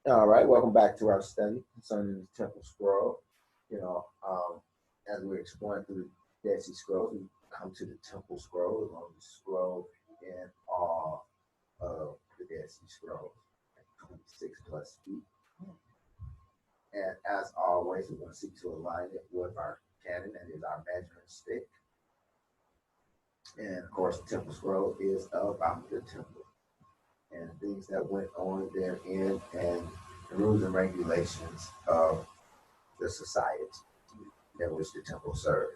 All right, welcome back to our study concerning the Temple Scroll. As we're exploring through the Dead Sea Scrolls, we come to the Temple Scroll, the longest scroll in all of the Dead Sea Scrolls, at 26 plus feet. And as always, we're going to seek to align it with our canon, that is our measuring stick. And of course, the Temple Scroll is about the temple and things that went on therein and the rules and regulations of the society in which the temple served.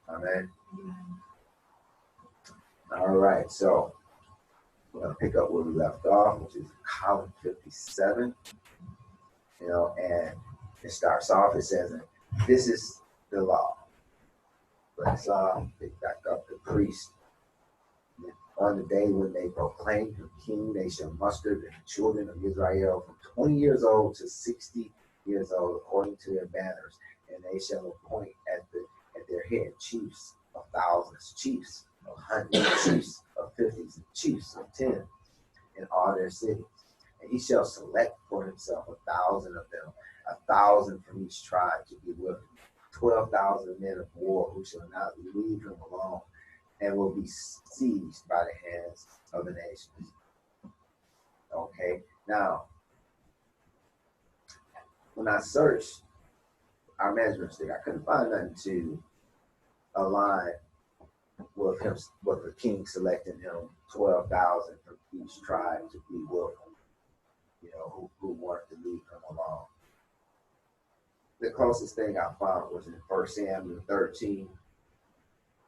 Amen. All right, so we're going to pick up where we left off, which is column 57. And it starts off, it says, this is the law. But it's pick back up the priest. On the day when they proclaim him king, they shall muster the children of Israel from 20 years old to 60 years old, according to their banners, and they shall appoint at their head chiefs of thousands, chiefs of hundreds, chiefs of fifties, and chiefs of tens in all their cities. And he shall select for himself 1,000 of them, 1,000 from each tribe to be with him, 12,000 men of war who shall not leave him alone, and will be seized by the hands of the nations. Okay, now, when I searched our measuring stick, I couldn't find nothing to align with him, with the king selecting him 12,000 from each tribe to be with him, who wanted to leave him alone. The closest thing I found was in 1 Samuel 13,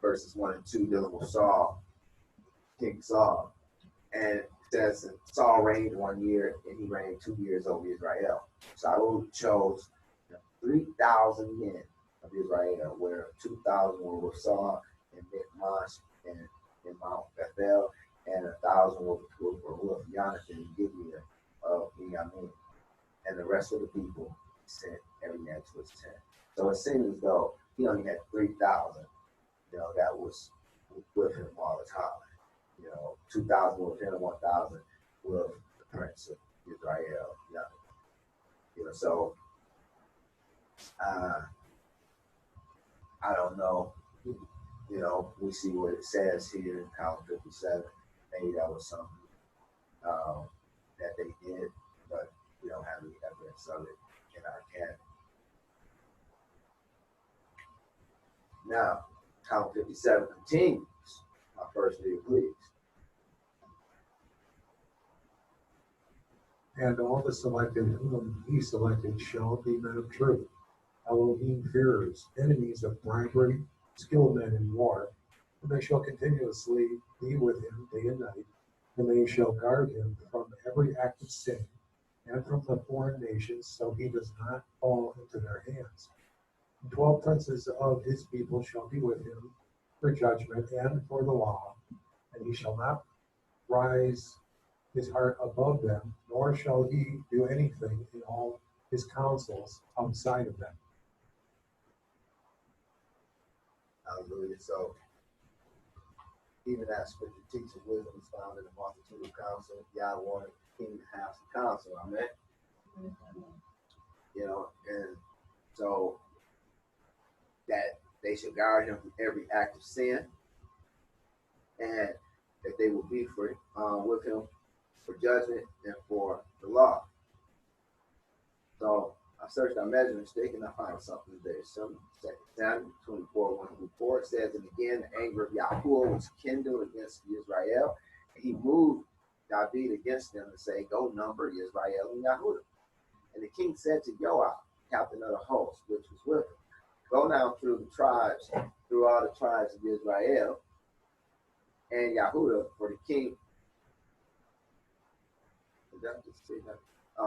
verses 1 and 2, dealing with Saul, King Saul. And it says Saul reigned 1 year, and he reigned 2 years over Israel. Saul chose 3,000 men of Israel, where 2,000 were with Saul and Michmash and in Mount Bethel, and 1,000 were with Jonathan and Gibeah of Benjamin. And the rest of the people sent every man to his tent. So it seemed as though he only had 3,000, that was with him all the time. 2,000 with him, 1,000 with the prince of Israel. So I don't know. We see what it says here in column 57. Maybe that was something that they did, but we don't have any evidence of it in our canon. Now, column 57 continues. My first reading, please. And all the selected whom he selected shall be men of truth, Elohim fearers, enemies of bribery, skilled men in war, and they shall continuously be with him day and night, and they shall guard him from every act of sin, and from the foreign nations, so he does not fall into their hands. And 12 princes of his people shall be with him for judgment and for the law, and he shall not rise his heart above them, nor shall he do anything in all his counsels outside of them. Hallelujah. So, even as scripture teaches, wisdom is found in the multitude of counsel. Yah wanted the king to have some counsel. Amen. And so that they should guard him from every act of sin, and that they will be free with him for judgment and for the law. So I searched our measuring stick and I found something very similar. 2 Samuel 24, 1 through 4, it says, and again the anger of Yahuwah was kindled against Israel, and he moved David against them to say, go number Israel and Yahudah. And the king said to Joab, captain of the host, which was with him, go now through all the tribes of Israel and Yahudah, for the king.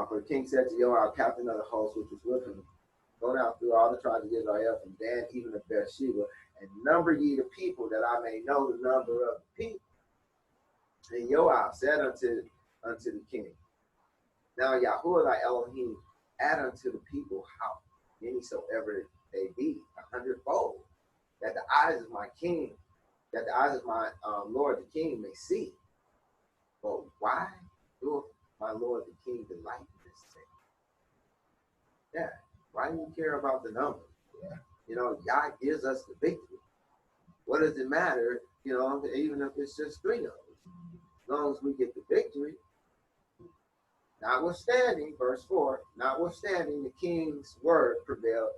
For the king said to Joab, captain of the host, which was with him, go now through all the tribes of Israel, from Dan even to Beersheba, and number ye the people, that I may know the number of the people. And Joab said unto the king, now Yahuwah thy Elohim add unto the people how many soever they be, 100-fold, that the eyes of my king, that the eyes of my Lord the king may see. But why doeth my Lord the king delight in this thing? Yeah. Why do you care about the number? Yeah. You know, God gives us the victory. What does it matter? You know, even if it's just 3 of us, as long as we get the victory. Notwithstanding, verse 4, notwithstanding the king's word prevailed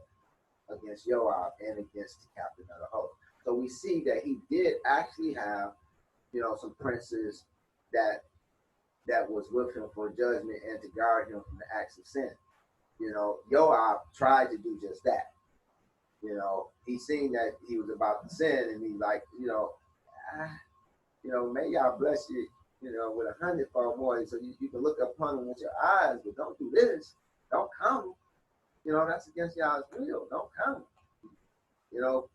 against Joab and against the captain of the host. So we see that he did actually have, you know, some princes that was with him for judgment and to guard him from the acts of sin. You know, Joab tried to do just that. You know, he seen that he was about to sin, and he like, may God bless you, you know, with 100-fold more, so you can look upon him with your eyes, but don't do this. Don't come. You know, that's against God's will. Don't come. You know,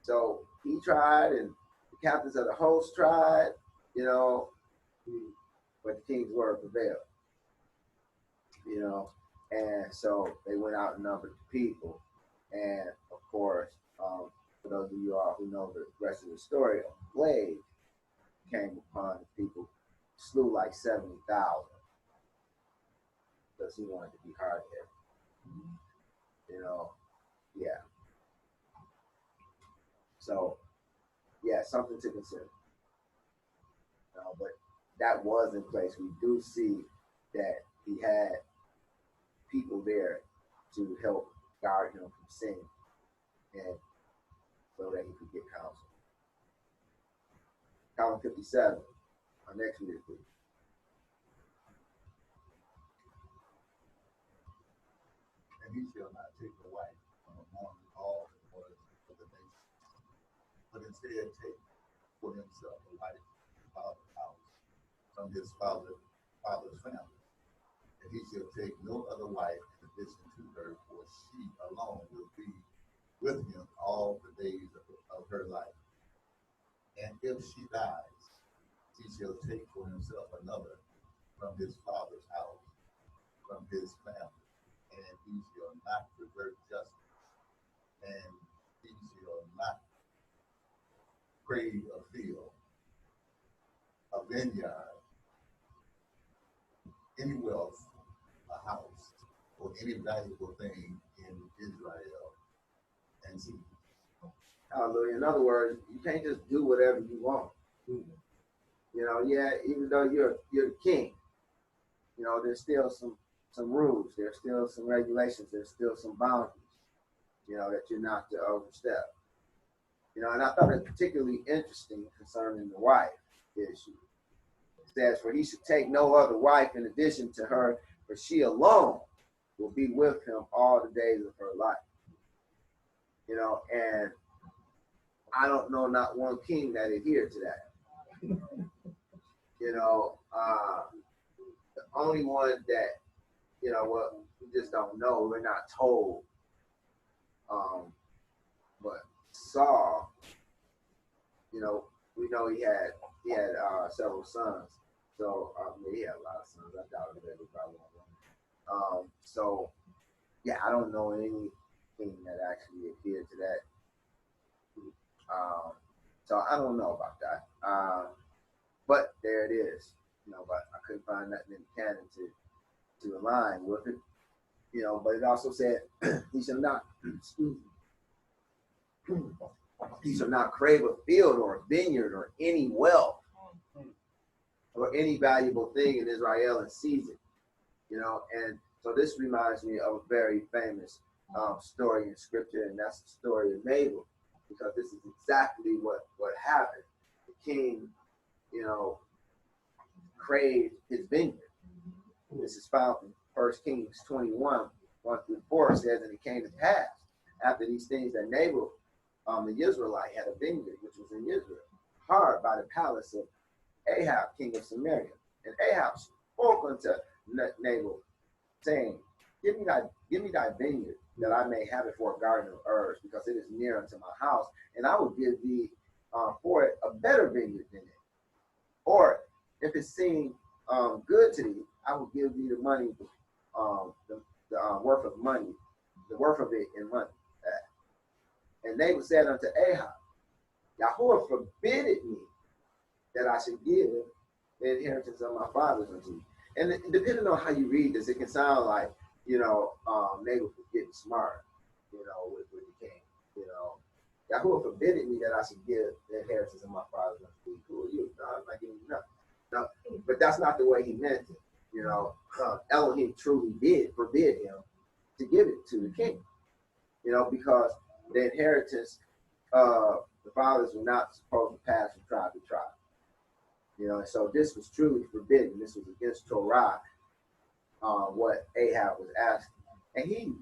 so he tried, and the captains of the host tried, you know, but the king's word prevailed. You know, and so they went out and numbered the people. And of course, for those of you all who know the rest of the story, a plague came upon the people, slew like 70,000 because he wanted to be hard headed. You know, yeah. So, yeah, something to consider. You know, but that was in place. We do see that he had people there to help guard him from sin, and so that he could get counsel. Column 57, our next reader, please. And he shall not take the wife from among all the daughters of the nation, but instead take for himself a wife from his father's house, from his father's family. And he shall take no other wife in addition to her, for she alone will be with him all the days of her life. And if she dies, he shall take for himself another from his father's house, from his family, and he shall not pervert justice, and he shall not crave a field, a vineyard, any wealth, a house, or any valuable thing in Israel, and see. Hallelujah. In other words, you can't just do whatever you want. You know, yeah, even though you're the king, you know, there's still some rules, there's still some regulations, there's still some boundaries, you know, that you're not to overstep. You know, and I thought it particularly interesting concerning the wife issue. It says, for he should take no other wife in addition to her, for she alone will be with him all the days of her life. You know, and I don't know not one king that adhered to that. You know, the only one that, you know, well, we just don't know. We're not told. But Saul, you know, we know he had several sons. So he had a lot of sons. I doubt it was probably one. So yeah, I don't know any king that actually adhered to that. So I don't know about that. But there it is. You know, but I couldn't find nothing in the canon to align with it. You know, but it also said he shall not, he shall not crave a field or a vineyard or any wealth or any valuable thing in Israel and seize it. You know, and so this reminds me of a very famous story in scripture, and that's the story of Nabal, because this is exactly what happened. The king, you know, craved his vineyard. This is found in 1 Kings 21, 1-4 says, and it came to pass after these things that Nabal, the Israelite, had a vineyard which was in Israel, hard by the palace of Ahab, king of Samaria. And Ahab spoke unto Nabal, saying, Give me thy vineyard, that I may have it for a garden of herbs, because it is near unto my house, and I will give thee for it a better vineyard than it. Or if it seem good to thee, I will give thee the money, the worth of money, the worth of it in money. And Nabal said unto Ahab, Yahuwah forbidden me that I should give the inheritance of my fathers unto you. And depending on how you read this, it can sound like Nabal was getting smart, with the king. Yahuwah forbidden me that I should give the inheritance of my father's unto thee. Who are you? No, I'm not giving you nothing. No, but that's not the way he meant it. Elohim truly did forbid him to give it to the king. Because the inheritance the fathers were not supposed to pass from tribe to tribe. And so this was truly forbidden. This was against Torah, what Ahab was asking. And he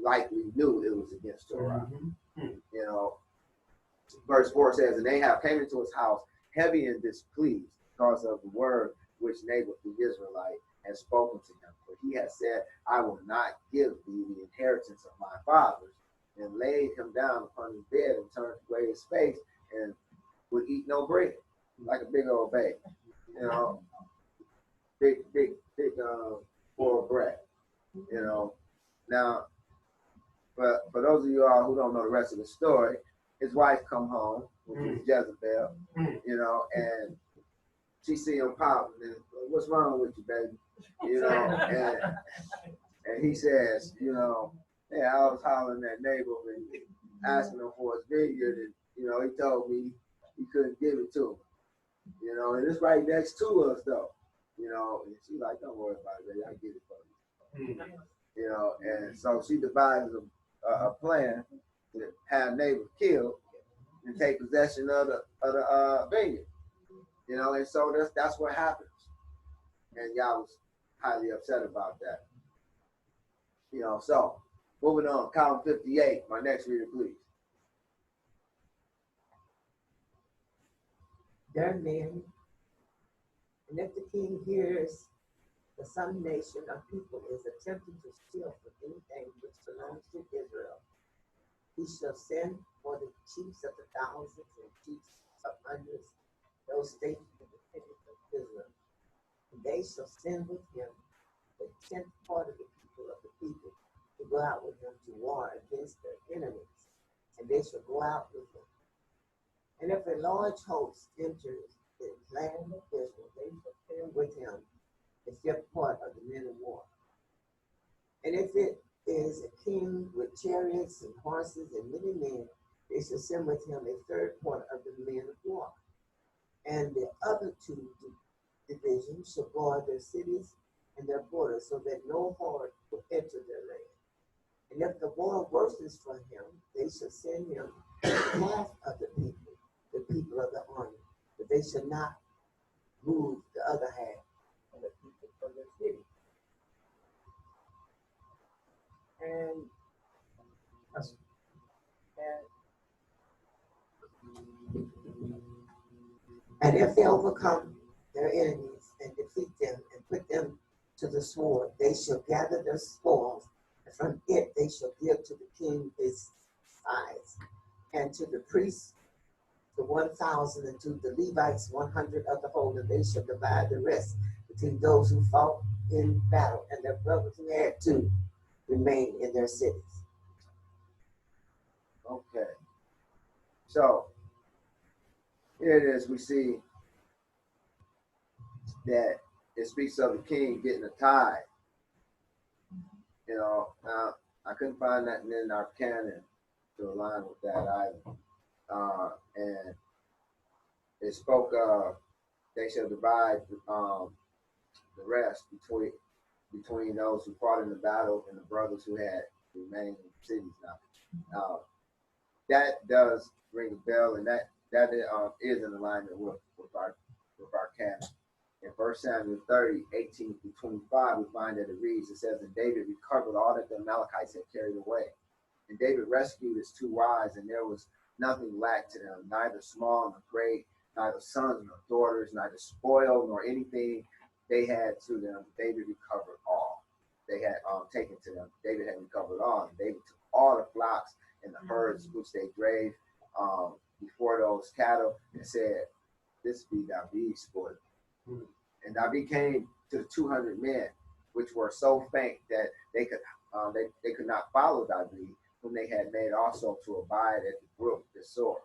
likely knew it was against Torah. Verse 4 says, and Ahab came into his house heavy and displeased because of the word which Nabal the Israelite had spoken to him. For he had said, I will not give thee the inheritance of my fathers, and laid him down upon his bed and turned away his face and would eat no bread, like a big old baby. Big boiled bread. Now, for those of you all who don't know the rest of the story, his wife come home, which is Jezebel, and she see him popping, and what's wrong with you, baby? And he says, hey, I was hollering at Nabal and asking him for his vineyard, and he told me he couldn't give it to him. And it's right next to us though. And she's like, don't worry about it, baby, I get it for you. And so she devises a plan to have Nabal killed and take possession of the vineyard. And so that's what happens. And y'all was highly upset about that. So moving on, column 58, my next reader, please. Their men, and if the king hears that some nation of people is attempting to steal from anything which belongs to Israel, he shall send for the chiefs of the thousands and chiefs of hundreds, those stationed in the cities of Israel. And they shall send with him the 10th part of the people to go out with him to war against their enemies, and they shall go out with him. And if a large host enters the land of Israel, they shall send with him the 5th part of the men of war. And if it is a king with chariots and horses and many men, they shall send with him a 3rd part of the men of war. And the other 2 divisions shall guard their cities and their borders, so that no horde will enter their land. And if the war worsens for him, they shall send him half of the people of the army, but they shall not move the other half of the people from the city. And if they overcome their enemies and defeat them and put them to the sword, they shall gather their spoils, and from it they shall give to the king his tithes, and to the priests the 1,000, and to the Levites 100 of the whole, and they shall divide the rest between those who fought in battle and their brothers who had to remain in their cities. Okay. So here it is. We see that it speaks of the king getting a tithe. Now I couldn't find nothing in our canon to align with that either. And it spoke of they shall divide the rest between those who fought in the battle and the brothers who had remained in the cities. Now, that does ring a bell, and that is in alignment with our canon. In 1 Samuel 30, 18 through 25, we find that it reads, it says, and David recovered all that the Amalekites had carried away. And David rescued his 2 wives, and there was nothing lacked to them, neither small nor great, neither sons nor daughters, neither spoil nor anything they had to them. David recovered all they had taken to them. David had recovered all. And David took all the flocks and the herds which they drave before those cattle, and said, this be David's spoil. And David came to the 200 men, which were so faint that they could not follow David, whom they had made also to abide at the brook Besor.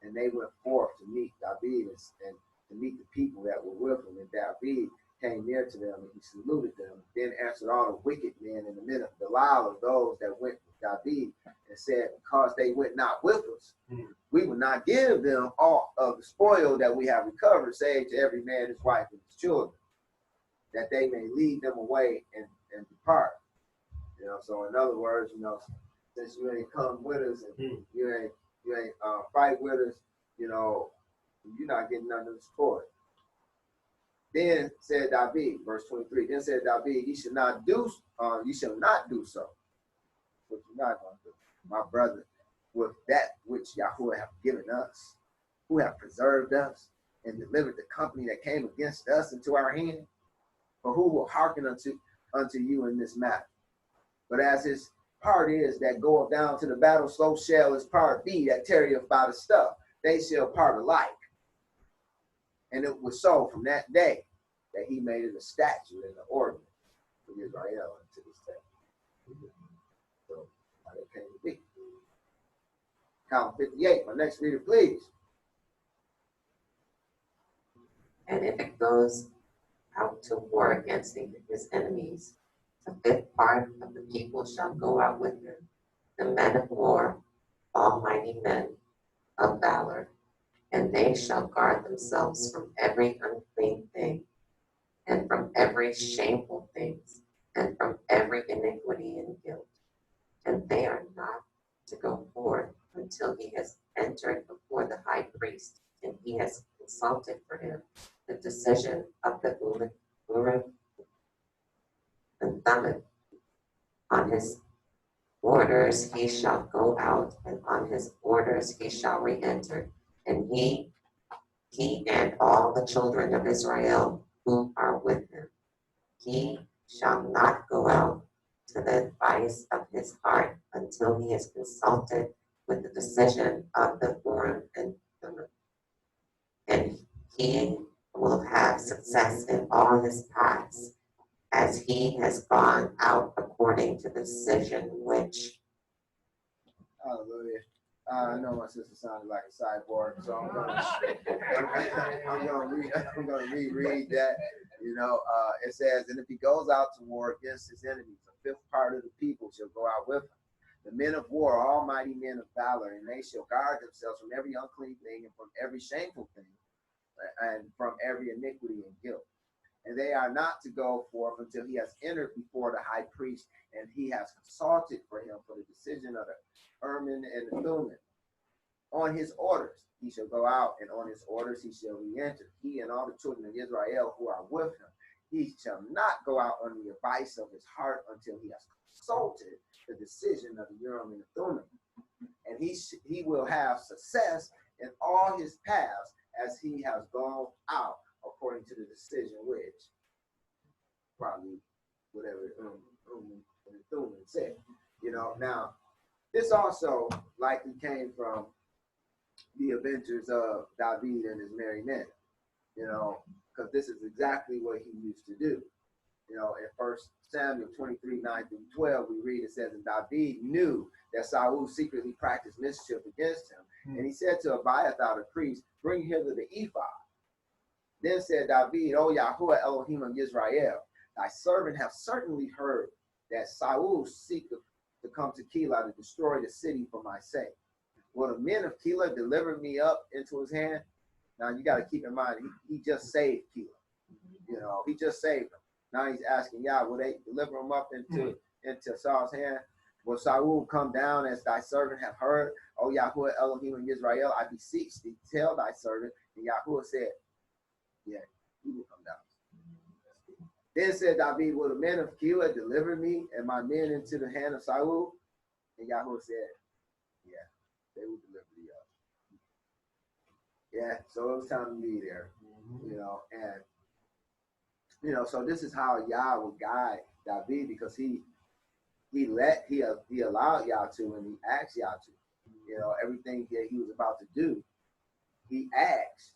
And they went forth to meet David and to meet the people that were with him. And David came near to them, and he saluted them. Then answered all the wicked men in the middle, Belial of those that went with David, and said, because they went not with us, we will not give them all of the spoil that we have recovered, save to every man his wife and his children, that they may lead them away and depart. So in other words, since you ain't come with us and you ain't fight with us, you're not getting none of the spoil. Then said David, verse 23. Then said David, ye shall not do so. What you're not going to do, my brother, with that which Yahweh have given us, who have preserved us and delivered the company that came against us into our hand. For who will hearken unto you in this matter? But as his part is that goeth down to the battle, so shall his part be that tarrieth by the stuff. They shall part alike. And it was so from that day that he made it a statute and an ordinance for Israel unto this day. So how that came to be. Count 58. My next reader, please. And if it goes out to war against his enemies, a fifth part of the people shall go out with him, the men of war, almighty men of valor, and they shall guard themselves from every unclean thing, and from every shameful thing, and from every iniquity and guilt. And they are not to go forth until he has entered before the high priest, and he has consulted for him the decision of the Urim and Thummim. On his orders he shall go out, and on his orders he shall re-enter, and he and all the children of Israel who are with him. He shall not go out to the advice of his heart until he is consulted with the decision of the Urim and Thummim. And he will have success in all his paths, as he has gone out according to the decision which. Hallelujah. I know my sister sounded like a cyborg, so I'm gonna reread that. It says, and if he goes out to war against his enemies, a fifth part of the people shall go out with him. The men of war are almighty men of valor, and they shall guard themselves from every unclean thing and from every shameful thing, and from every iniquity and guilt. And they are not to go forth until he has entered before the high priest, and he has consulted for him for the decision of the Urim and the Thummim. On his orders he shall go out, and on his orders he shall re-enter, he and all the children of Israel who are with him. He shall not go out on the advice of his heart until he has consulted the decision of the Urim and the Thummim. And he will have success in all his paths as he has gone out according to the decision which probably whatever and Thummim said. Now this also likely came from the adventures of David and his merry men, because this is exactly what he used to do. In 1 Samuel 23, 9-12, we read, it says, and David knew that Saul secretly practiced mischief against him. And he said to Abiathar the priest, bring hither the ephod. Then said David, O Yahweh Elohim of Israel, thy servant hath certainly heard that Saul seeketh to come to Keilah to destroy the city for my sake. Will the men of Keilah deliver me up into his hand? Now you got to keep in mind, he just saved Keilah. He just saved him. Now he's asking, will they deliver him up into Saul's hand? Will Saul come down as thy servant have heard? O Yahweh Elohim of Israel, I beseech thee, tell thy servant. And Yahweh said, yeah, he will come down. Then said David, will the men of Keilah deliver me and my men into the hand of Saul? And Yahweh said, yeah, they will deliver thee up. Yeah, so it was time to be there, and so this is how Yah would guide David, because he allowed Yah to, and he asked Yah to, everything that he was about to do, he asked,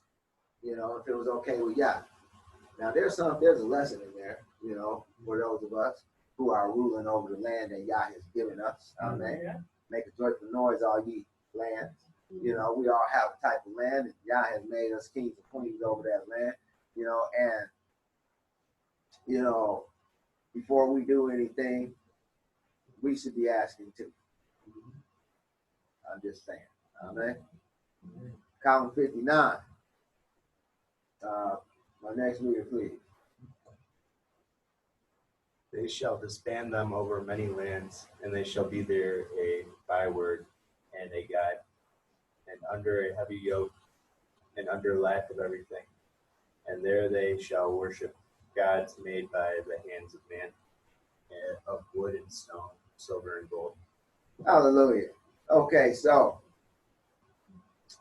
if it was okay with Yah. Now there's a lesson in there, for those of us who are ruling over the land that Yah has given us. Amen. Yeah. Make a joyful noise, all ye lands. We all have a type of land, and Yah has made us kings and queens over that land, and you know, before we do anything, we should be asking too. I'm just saying. Amen. Column 59. My next reader, please. They shall disband them over many lands, and they shall be there a byword and a guide, and under a heavy yoke, and under lack of everything. And there they shall worship gods made by the hands of man, and of wood and stone, silver and gold. Hallelujah. Okay, so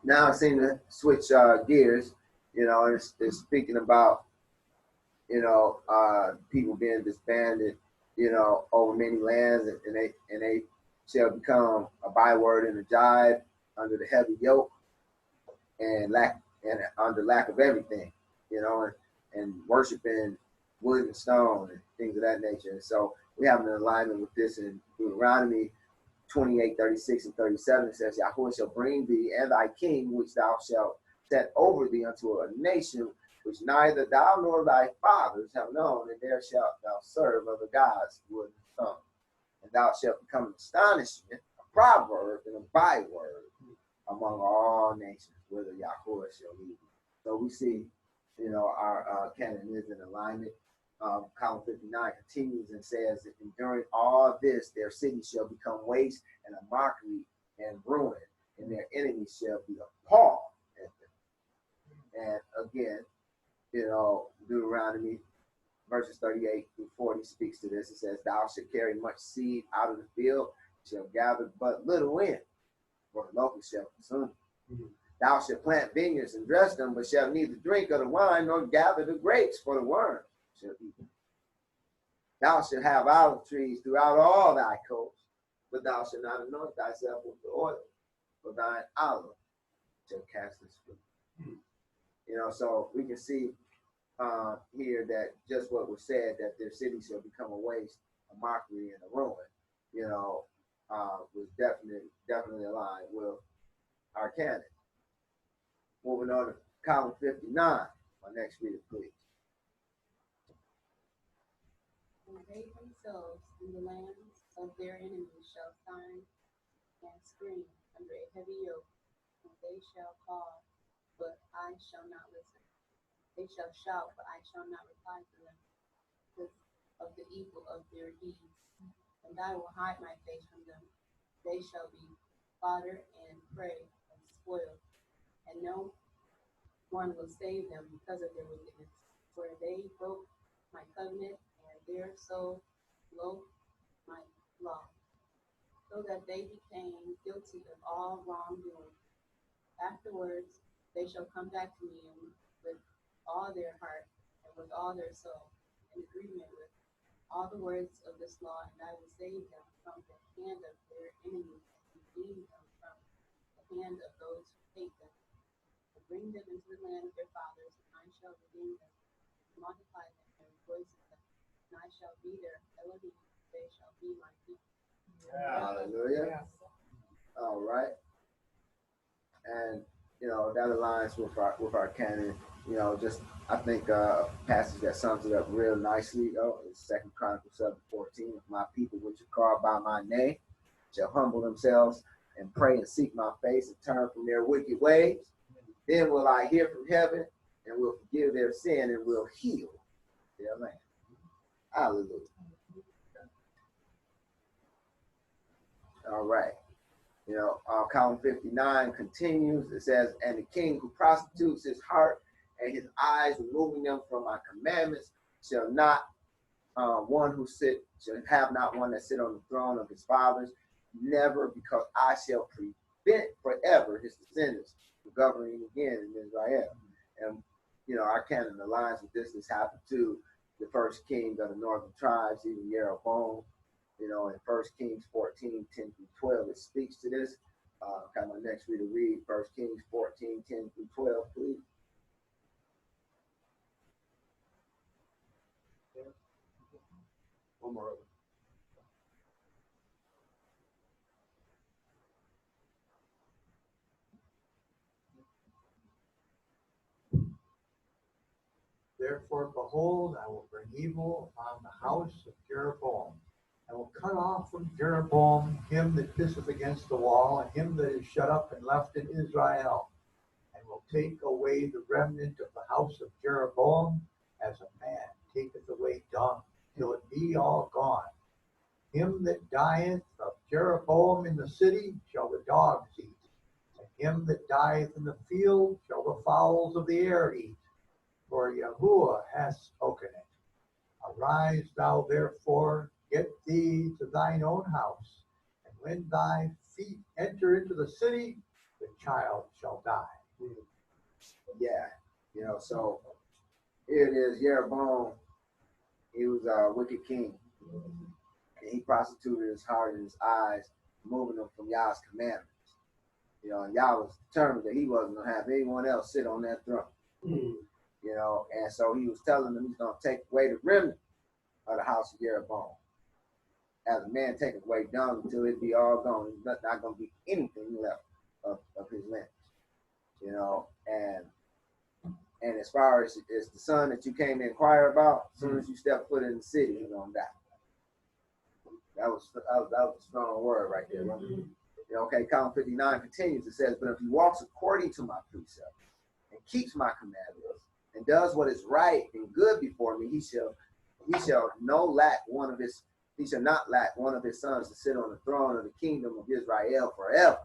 now I seem to switch gears, and it's speaking about, people being disbanded, over many lands, and they shall become a byword and a jibe under the heavy yoke and under lack of everything, and worshiping wood and stone and things of that nature. And so we have an alignment with this in Deuteronomy 28, 36, and 37. It says, Yahweh shall bring thee and thy king, which thou shalt set over thee, unto a nation which neither thou nor thy fathers have known, and there shalt thou serve other gods, wood and stone. And thou shalt become an astonishment, a proverb, and a byword among all nations, whither Yahweh shall lead thee. So we see, our canon is in alignment. Column 59 continues and says, and during all this, their city shall become waste and a mockery and ruin, and their enemies shall be appalled at them. And again, Deuteronomy verses 38 through 40 speaks to this. It says, thou shalt carry much seed out of the field, shall gather but little in, for the locusts shall consume it. Thou shalt plant vineyards and dress them, but shalt neither drink of the wine nor gather the grapes, for the worms shall eat them. Thou shalt have olive trees throughout all thy coasts, but thou shalt not anoint thyself with the oil, for thine olive shall cast its fruit. So we can see here that just what was said, that their city shall become a waste, a mockery, and a ruin, was definitely aligned with our canon. Moving on to column 59. My next reader, please. And they themselves in the lands of their enemies shall sign and scream under a heavy yoke, and they shall call, but I shall not listen. They shall shout, but I shall not reply to them, because of the evil of their deeds. And I will hide my face from them. They shall be fodder and prey and spoiled, and no one will save them because of their wickedness. For they broke my covenant, and their soul broke my law, so that they became guilty of all wrongdoing. Afterwards, they shall come back to me with all their heart and with all their soul, in agreement with all the words of this law, and I will save them from the hand of their enemies and redeem them from the hand of those who hate them, and bring them into the land of their fathers, and I shall redeem them, multiply them, and rejoice in them, and I shall be their Elohim, they shall be my people. Hallelujah. All right. And that aligns with our canon. I think a passage that sums it up real nicely is 2 Chronicles 7:14. If my people which are called by my name shall humble themselves and pray and seek my face and turn from their wicked ways, then will I hear from heaven and will forgive their sin and will heal their land. Hallelujah. All right. Column 59 continues. It says, and the king who prostitutes his heart and his eyes, removing them from my commandments, shall have not one that sit on the throne of his fathers, never, because I shall prevent forever his descendants from governing again in Israel. And our canon aligns with this. This happened to the first king of the northern tribes, even Jeroboam. In 1 Kings 14, 10 through 12, it speaks to this. Kind of my next reader read 1 Kings 14, 10 through 12, please. One more. Therefore, behold, I will bring evil upon the house of Jeroboam. I will cut off from Jeroboam him that pisseth against the wall, and him that is shut up and left in Israel, and will take away the remnant of the house of Jeroboam, as a man taketh away dung, till it be all gone. Him that dieth of Jeroboam in the city shall the dogs eat, and him that dieth in the field shall the fowls of the air eat. For Yahuwah hath spoken it. Arise thou therefore, get thee to thine own house, and when thy feet enter into the city, the child shall die. Yeah, so here it is. Jeroboam, he was a wicked king, and he prostituted his heart and his eyes, moving them from Yah's commandments. And Yah was determined that he wasn't going to have anyone else sit on that throne. And so he was telling them he's going to take away the remnant of the house of Jeroboam. As a man taketh away dung until it be all gone, there's not going to be anything left of his lineage. And as far as the son that you came to inquire about, as soon as you step foot in the city, you're going to die. That was a strong word right there. Okay, column 59 continues. It says, but if he walks according to my precepts and keeps my commandments and does what is right and good before me, he shall not lack one of his sons to sit on the throne of the kingdom of Israel forever.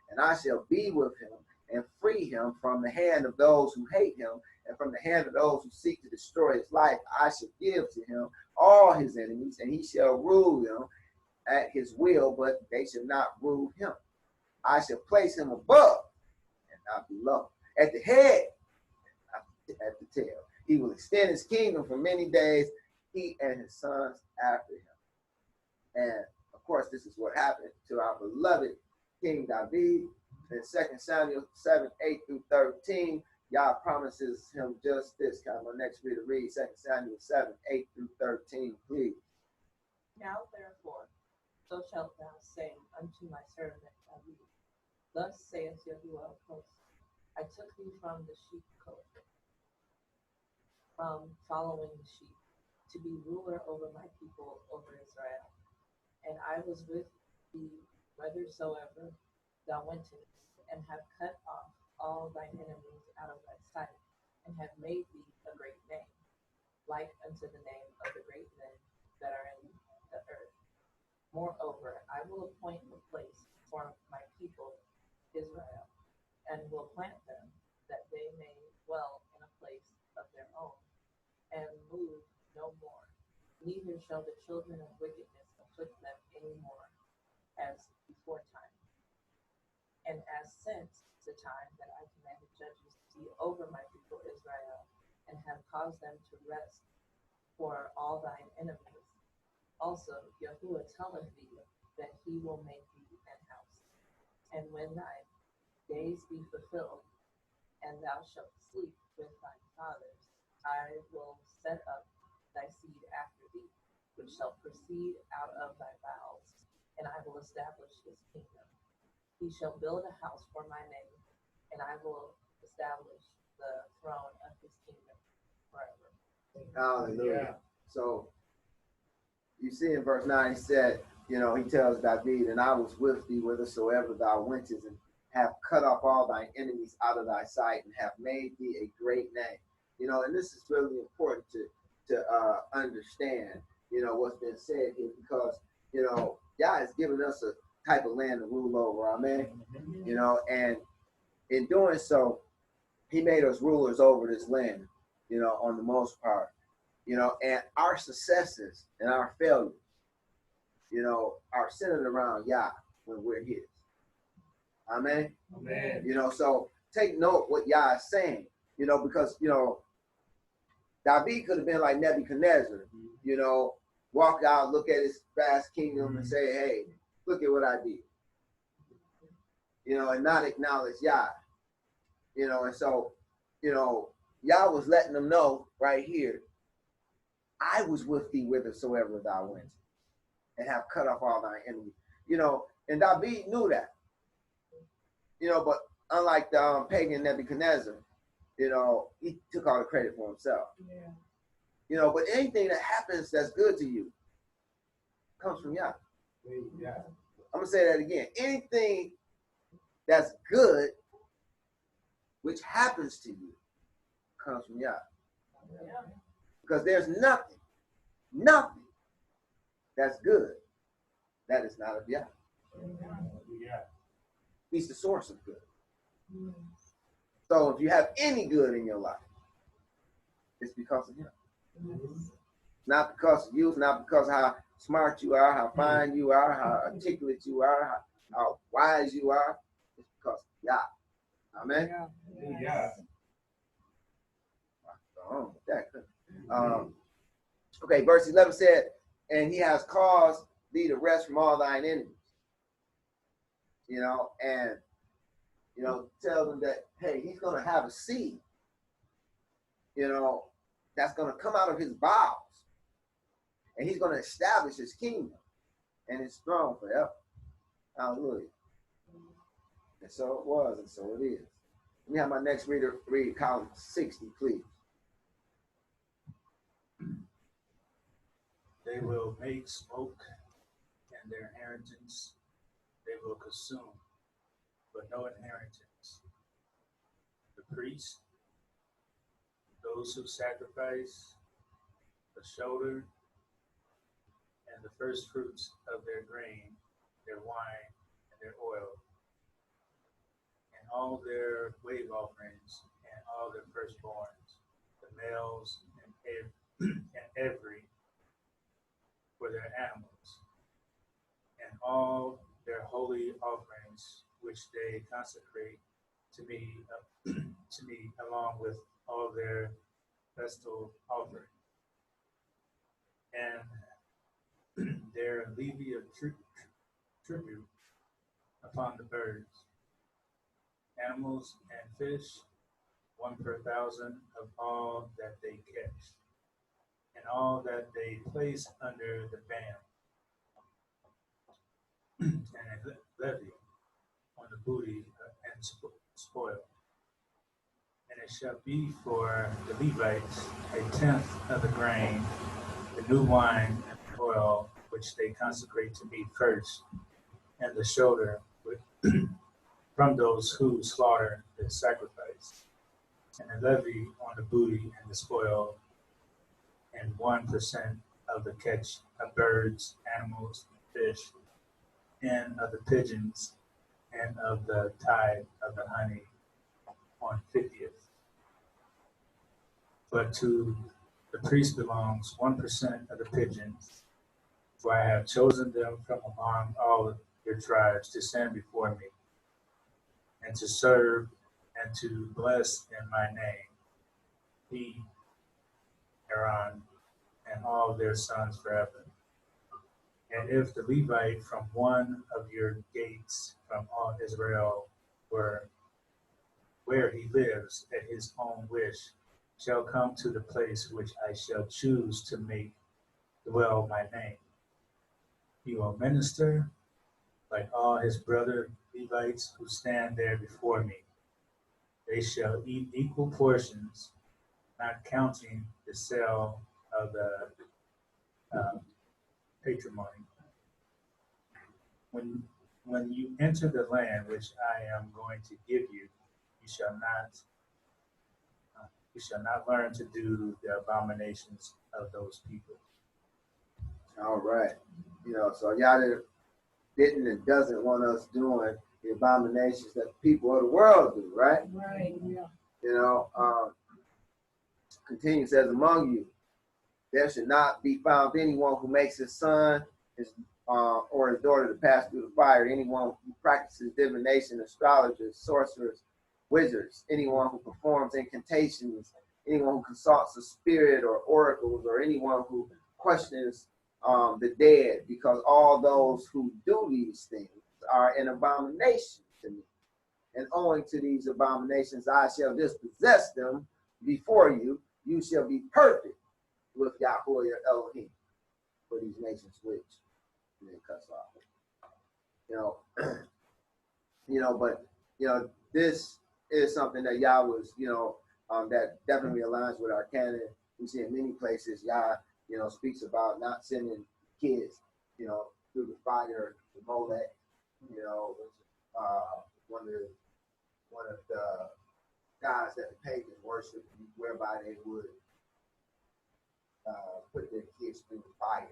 And I shall be with him and free him from the hand of those who hate him, and from the hand of those who seek to destroy his life. I shall give to him all his enemies, and he shall rule them at his will, but they shall not rule him. I shall place him above and not below, at the head and not at the tail. He will extend his kingdom for many days, he and his sons after him. And of course, this is what happened to our beloved King David. In 2 Samuel 7, 8 through 13, Yah promises him just this. My next reader read 2 Samuel 7, 8 through 13, please. Now therefore, so shalt thou say unto my servant David, thus saith Yahuwah of hosts, I took thee from the sheepcote, from following the sheep, to be ruler over my people, over Israel. And I was with thee whithersoever thou wentest, and have cut off all thine enemies out of thy sight, and have made thee a great name, like unto the name of the great men that are in the earth. Moreover, I will appoint a place for my people Israel, and will plant them, that they may dwell in a place of their own, and move no more. Neither shall the children of wickedness afflict them any more, as before time. And as since the time that I commanded judges to be over my people Israel, and have caused them to rest for all thine enemies. Also Yahuwah telleth thee that he will make thee an house. And when thy days be fulfilled, and thou shalt sleep with thy fathers, I will set up thy seed after thee, which shall proceed out of thy bowels, and I will establish his kingdom. He shall build a house for my name, and I will establish the throne of his kingdom forever. Hallelujah. So you see in verse 9, he said, he tells David, and I was with thee whithersoever thou wentest, and have cut off all thine enemies out of thy sight, and have made thee a great name. And this is really important to understand, what's been said here, because, God has given us a type of land to rule over, amen. And in doing so, he made us rulers over this land, on the most part, and our successes and our failures, are centered around Yah when we're his. Amen. Amen. So take note what Yah is saying, because, David could have been like Nebuchadnezzar, walk out, look at his vast kingdom and say, hey, look at what I did, and not acknowledge Yah, and so, Yah was letting them know right here, I was with thee whithersoever thou went, and have cut off all thy enemies, and David knew that, but unlike the pagan Nebuchadnezzar, he took all the credit for himself. Yeah. But anything that happens that's good to you comes from Yah. Yeah. I'm gonna say that again. Anything that's good, which happens to you, comes from Yah. Yeah. Because there's nothing that's good that is not of Yah. Yeah. He's the source of good. Mm. So if you have any good in your life, it's because of Him. Not because of you, it's not because of how smart you are, how fine you are, how articulate you are, how wise you are. It's because of Yah. Amen. Yeah. Go on with that. Okay, verse 11 said, and He has caused thee to rest from all thine enemies. And tell them that, hey, He's going to have a seed, that's going to come out of His bowels. And He's going to establish His kingdom and His throne forever. Hallelujah. And so it was, and so it is. Let me have my next reader read column 60, please. They will make smoke, and their inheritance they will consume, but no inheritance. The priests, those who sacrifice, the shoulder, and the first fruits of their grain, their wine, and their oil, and all their wave offerings, and all their firstborns, the males, and every for their animals, and all their holy offerings which they consecrate to me, along with all their festal offerings, and their levy of tribute upon the birds, animals, and fish, 1 per 1,000 of all that they catch, and all that they place under the ban, and a levy on the booty and spoil. And it shall be for the Levites 1/10 of the grain, the new wine and the oil, which they consecrate to me first, and the shoulder from those who slaughter the sacrifice, and a levy on the booty and the spoil, and 1% of the catch of birds, animals, fish, and of the pigeons, and of the tithe of the honey on 50th. But to the priest belongs 1% of the pigeons, for I have chosen them from among all your tribes to stand before me, and to serve and to bless in my name, he, Aaron, and all their sons forever. And if the Levite from one of your gates from all Israel where he lives at his own wish, shall come to the place which I shall choose to make dwell my name, he will minister like all his brother Levites who stand there before me. They shall eat equal portions, not counting the sale of the patrimony. When you enter the land which I am going to give you, you shall not learn to do the abominations of those people. All right. So y'all didn't and doesn't want us doing the abominations that the people of the world do, right? Right. Yeah. Continues, says, among you, there should not be found anyone who makes his son or his daughter to pass through the fire, anyone who practices divination, astrologers, sorcerers, wizards, anyone who performs incantations, anyone who consults a spirit or oracles, or anyone who questions the dead, because all those who do these things are an abomination to me. And owing to these abominations, I shall dispossess them before you. You shall be perfect with Yahweh your Elohim for these nations which they cuts off. But this is something that Yah was, that definitely aligns with our canon. We see in many places, Yah, speaks about not sending kids, through the fire to Molech, one of the gods that the pagans worship, whereby they would put their kids through the fire,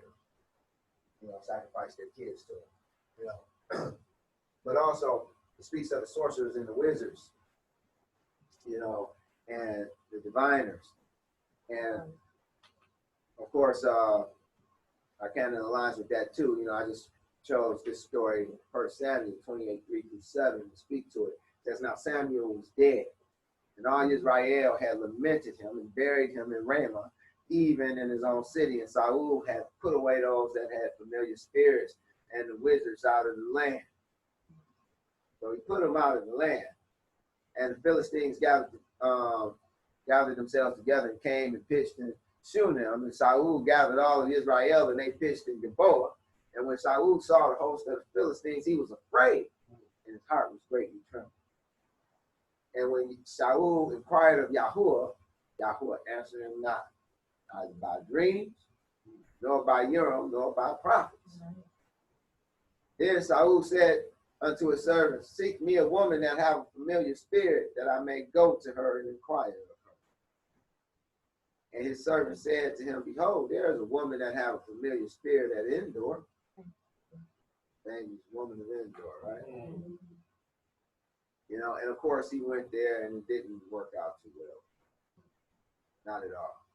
sacrifice their kids to them, But also, it speaks of the sorcerers and the wizards, and the diviners. And of course, I kind of aligns with that too. I just chose this story, 1 Samuel 28:3-7, to speak to it. It says, now Samuel was dead, and all Israel had lamented him and buried him in Ramah, even in his own city. And Saul had put away those that had familiar spirits and the wizards out of the land. So he put them out of the land. And the Philistines gathered themselves together and came and pitched in Shunem. And Saul gathered all of Israel, and they pitched in Gilboa. And when Saul saw the host of the Philistines, he was afraid, and his heart was greatly trembled. And when Saul inquired of Yahuwah, Yahuwah answered him not, neither by dreams, nor by Urim, nor by prophets. Then Saul said unto his servants, seek me a woman that have a familiar spirit, that I may go to her and inquire of her. And his servant said to him, behold, there is a woman that have a familiar spirit at Endor. Famous woman of Endor, right? And of course he went there and it didn't work out too well. Not at all.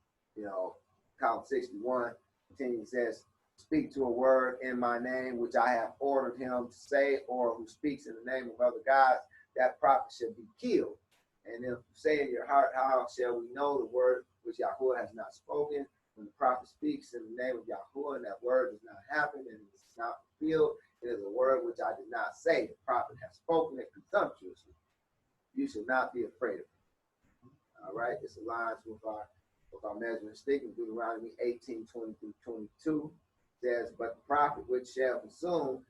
Column 61 continues, says, speak to a word in my name, which I have ordered him to say, or who speaks in the name of other gods, that prophet shall be killed. And if you say in your heart, how shall we know the word which Yahuwah has not spoken? When the prophet speaks in the name of Yahuwah, and that word does not happen, and it is not fulfilled, it is a word which I did not say. The prophet has spoken it presumptuously. You should not be afraid of it. All right, this aligns with our measuring stick in Deuteronomy 18:20-22. Says, but the prophet which shall presume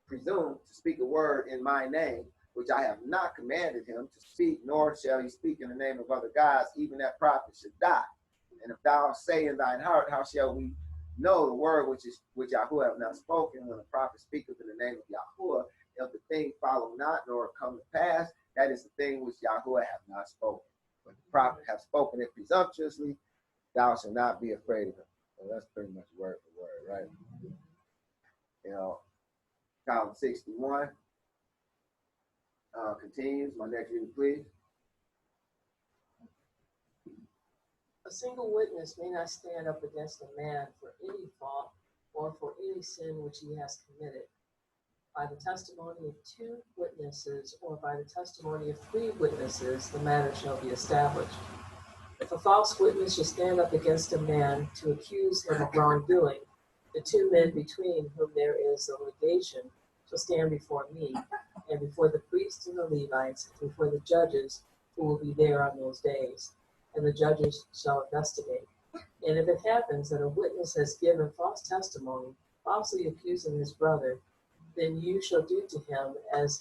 to speak a word in my name, which I have not commanded him to speak, nor shall he speak in the name of other gods, even that prophet should die. And if thou say in thine heart, how shall we know the word which Yahuwah have not spoken? When the prophet speaketh in the name of Yahuwah, if the thing follow not, nor come to pass, that is the thing which Yahuwah have not spoken. But the prophet have spoken it presumptuously, thou shalt not be afraid of him. So that's pretty much word for word, right? Column 61 continues. My next reading, please. A single witness may not stand up against a man for any fault or for any sin which he has committed. By the testimony of 2 witnesses or by the testimony of 3 witnesses, the matter shall be established. If a false witness should stand up against a man to accuse him of wrongdoing, the 2 men between whom there is a litigation shall stand before me, and before the priests and the Levites, and before the judges who will be there on those days, and the judges shall investigate. And if it happens that a witness has given false testimony, falsely accusing his brother, then you shall do to him as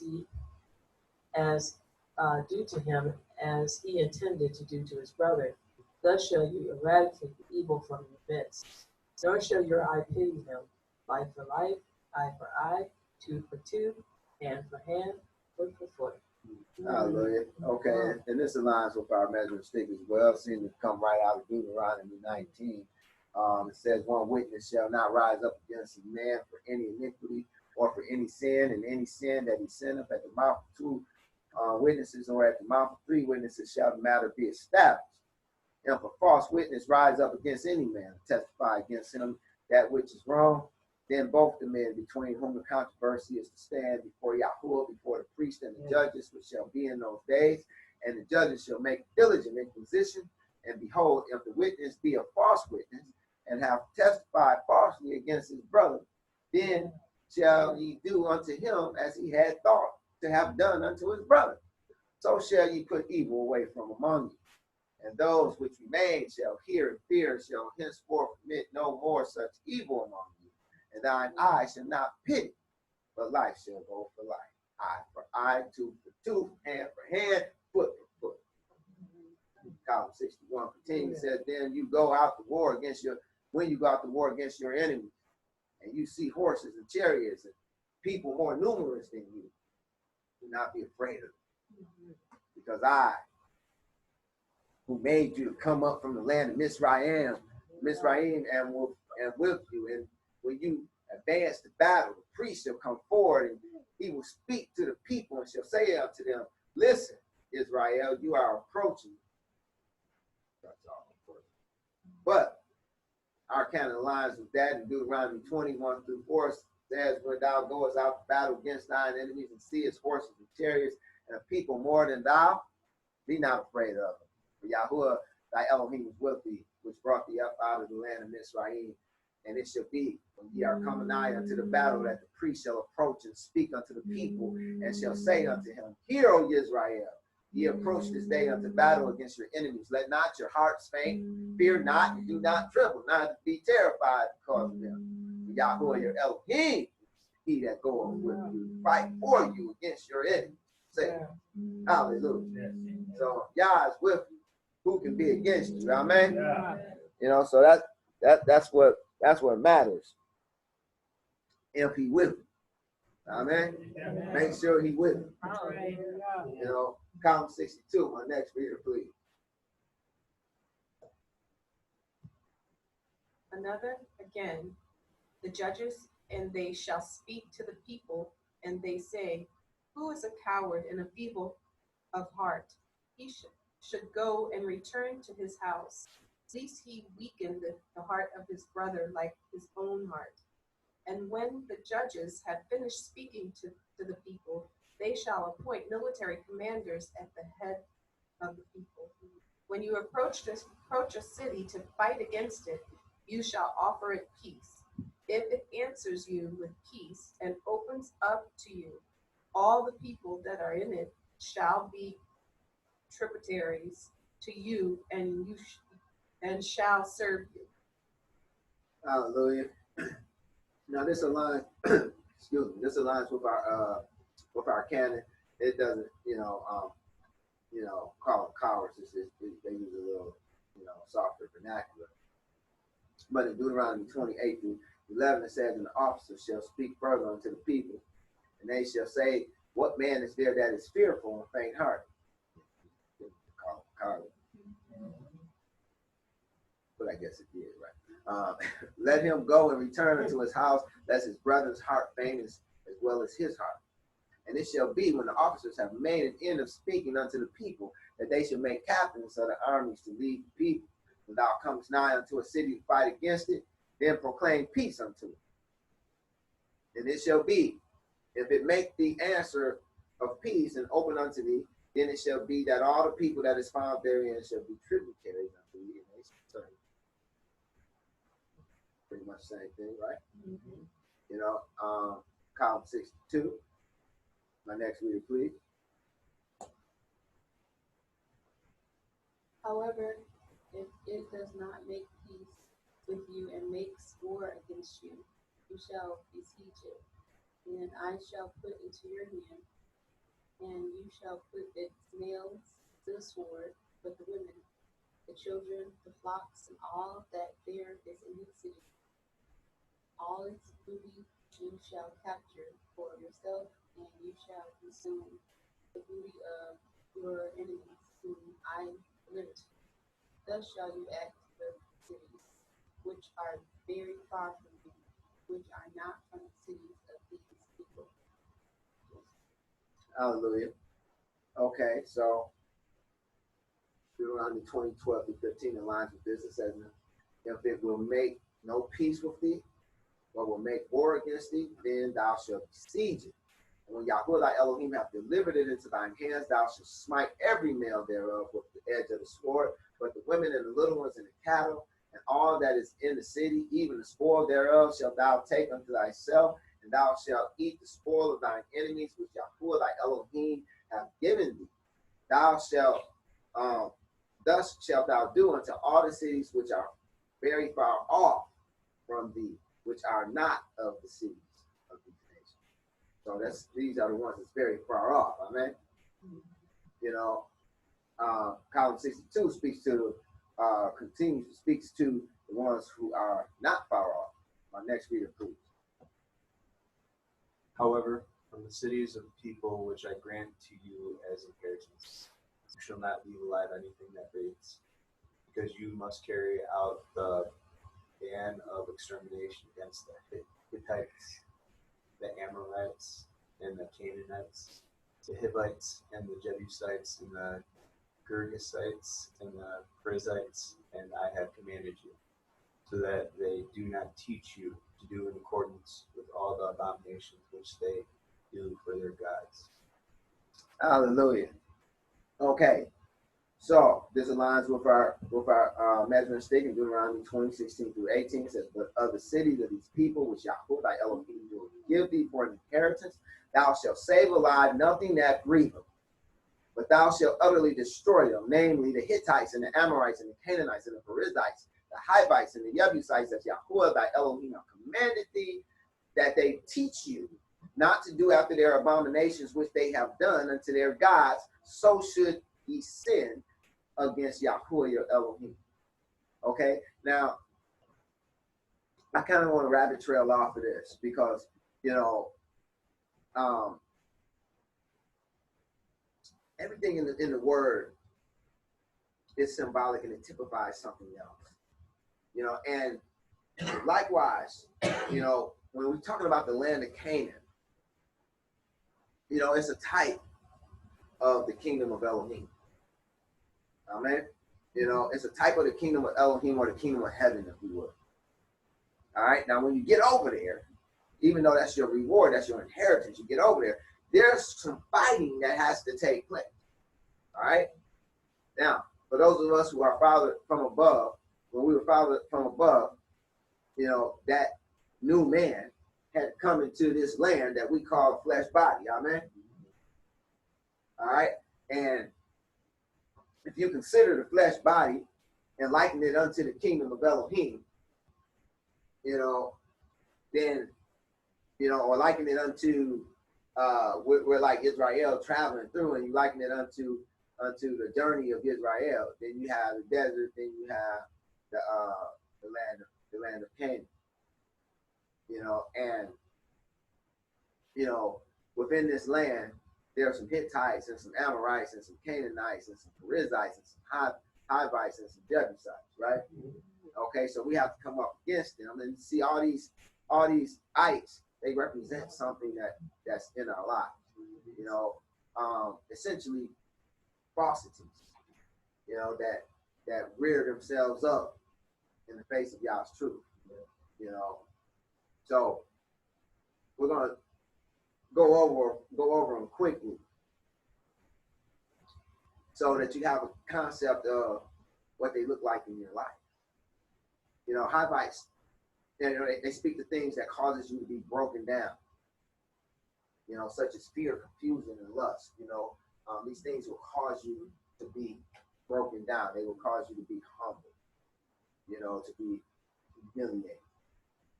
he intended to do to his brother. Thus shall you eradicate the evil from your midst. Nor shall your eye pity him. Life for life, eye for eye, tooth for tooth, hand for hand, foot for foot. Hallelujah. Okay, and this aligns with our measuring stick as well. Seems to come right out of Deuteronomy 19. It says, one witness shall not rise up against a man for any iniquity or for any sin, and any sin that he sinneth at the mouth of 2 witnesses or at the mouth of 3 witnesses shall the matter be established. And if a false witness rise up against any man, testify against him that which is wrong, then both the men between whom the controversy is to stand before Yahuwah, before the priest and the judges, which shall be in those days, and the judges shall make diligent inquisition. And behold, if the witness be a false witness, and have testified falsely against his brother, then shall ye do unto him as he had thought to have done unto his brother. So shall ye put evil away from among you. And those which remain shall hear and fear, and shall henceforth commit no more such evil among you. And thine eye shall not pity, but life shall go for life. Eye for eye, tooth for tooth, hand for hand, foot for foot. column 61 continues, says, then you go out to war against when you go out to war against your enemies, and you see horses and chariots and people more numerous than you, do not be afraid of them. Because I, who made you to come up from the land of Mizraim, and with you, and when you advance to battle, the priest shall come forward, and he will speak to the people and shall say unto them, listen, Israel, you are approaching. But our canon aligns with that in Deuteronomy 21-4 says, when thou goest out to battle against thine enemies and seest horses and chariots and a people more than thou, be not afraid of them. For Yahuwah thy Elohim is with thee, which brought thee up out of the land of Mizraim. And it shall be, when ye are coming nigh unto the battle, that the priest shall approach and speak unto the people, and shall say unto him, hear, O Israel, ye approach this day unto battle against your enemies. Let not your hearts faint, fear not, and do not tremble, neither be terrified because of them. For Yahuwah your Elohim, he that goeth with you, fight for you against your enemies. Say, hallelujah. So Yah is with you. Who can be against you? Amen. You know, so that's what matters. If he with you. Amen. Make sure he with you. You know, column 62, my next reader, please. Another, again, the judges, and they shall speak to the people, and they say, who is a coward and a feeble of heart? He should go and return to his house, lest he weaken the heart of his brother like his own heart. And when the judges have finished speaking to the people, they shall appoint military commanders at the head of the people. When you approach a city to fight against it, you shall offer it peace. If it answers you with peace and opens up to you, all the people that are in it shall be tributaries to you, and and shall serve you. Hallelujah. Now this aligns, excuse me, this aligns with our canon. It doesn't, call them cowards. They use a little, softer vernacular. But in Deuteronomy 28-11, it says, and the officers shall speak further unto the people, and they shall say, what man is there that is fearful and faint-hearted? Call them. But I guess it did, right? Let him go and return unto his house, lest his brother's heart faint as well as his heart. And it shall be, when the officers have made an end of speaking unto the people, that they shall make captains of the armies to lead the people. When thou comest nigh unto a city to fight against it, then proclaim peace unto it. And it shall be, if it make the answer of peace and open unto thee, then it shall be that all the people that is found therein shall be tributaries unto thee, and they shall serve. Pretty much the same thing, right? Mm-hmm. Column 62. My next reader, please. However, if it does not make peace with you and makes war against you, you shall besiege it, and I shall put into your hand, and you shall put its nails to the sword, but the women, the children, the flocks, and all that there is in the city, all its booty you shall capture for yourself, and you shall consume the booty of your enemies, whom I deliver to you. Thus shall you act to the cities, which are very far from you, which are not from the cities of these people. Hallelujah. Okay, so Deuteronomy 20:12-15 aligns with this. It says, if it will make no peace with thee, but will make war against thee, then thou shalt besiege it. And when Yahuwah thy Elohim hath delivered it into thine hands, thou shalt smite every male thereof with the edge of the sword, but the women and the little ones and the cattle, and all that is in the city, even the spoil thereof, shalt thou take unto thyself, and thou shalt eat the spoil of thine enemies, which Yahuwah thy Elohim hath given thee. Thou shalt, thus shalt thou do unto all the cities which are very far off from thee, which are not of the cities of these nations. So these are the ones that's very far off. Amen. Column 62 speaks to, speaks to the ones who are not far off. My next reader, please. However, from the cities of the people which I grant to you as inheritance, you shall not leave alive anything that breathes, because you must carry out the ban of extermination against the Hittites, the Amorites, and the Canaanites, the Hivites, and the Jebusites, and the Perrizites, and the Perrizites, and I have commanded you, so that they do not teach you to do in accordance with all the abominations which they do for their gods. Hallelujah. Okay, so this aligns with our measuring stick in Deuteronomy 20:16 through 18. It says, "But of the cities of these people which Yahweh thy Elohim will give thee for an inheritance, thou shalt save alive nothing that breatheth, but thou shalt utterly destroy them, namely the Hittites and the Amorites and the Canaanites and the Perrizites, the Hivites and the Jebusites, as Yahweh thy Elohim hath commanded thee, that they teach you not to do after their abominations which they have done unto their gods, so should ye sin against Yahweh your Elohim." Okay, now I kind of want to rabbit trail off of this because, everything in the word is symbolic and it typifies something else. And likewise, when we're talking about the land of Canaan, it's a type of the kingdom of Elohim. Amen. It's a type of the kingdom of Elohim, or the kingdom of heaven, if you would. All right. Now, when you get over there, even though that's your reward, that's your inheritance, you get over there, there's some fighting that has to take place. All right. Now, for those of us who are fathered from above, when we were fathered from above, that new man had come into this land that we call a flesh body. Amen. All right. And if you consider the flesh body and liken it unto the kingdom of Elohim, then, or liken it unto, we're like Israel traveling through, and you liken it unto the journey of Israel. Then you have the desert, then you have the land of Canaan. And within this land, there are some Hittites and some Amorites and some Canaanites and some Perrizites and some Hivites and some Jebusites, right? Okay, so we have to come up against them and see all these ites. They represent something that's in our lives. Essentially falsities, that rear themselves up in the face of Yah's truth. So we're gonna go over them quickly, so that you have a concept of what they look like in your life. Hivites, they speak to things that causes you to be broken down, such as fear, confusion, and lust. These things will cause you to be broken down. They will cause you to be humble, to be humiliated,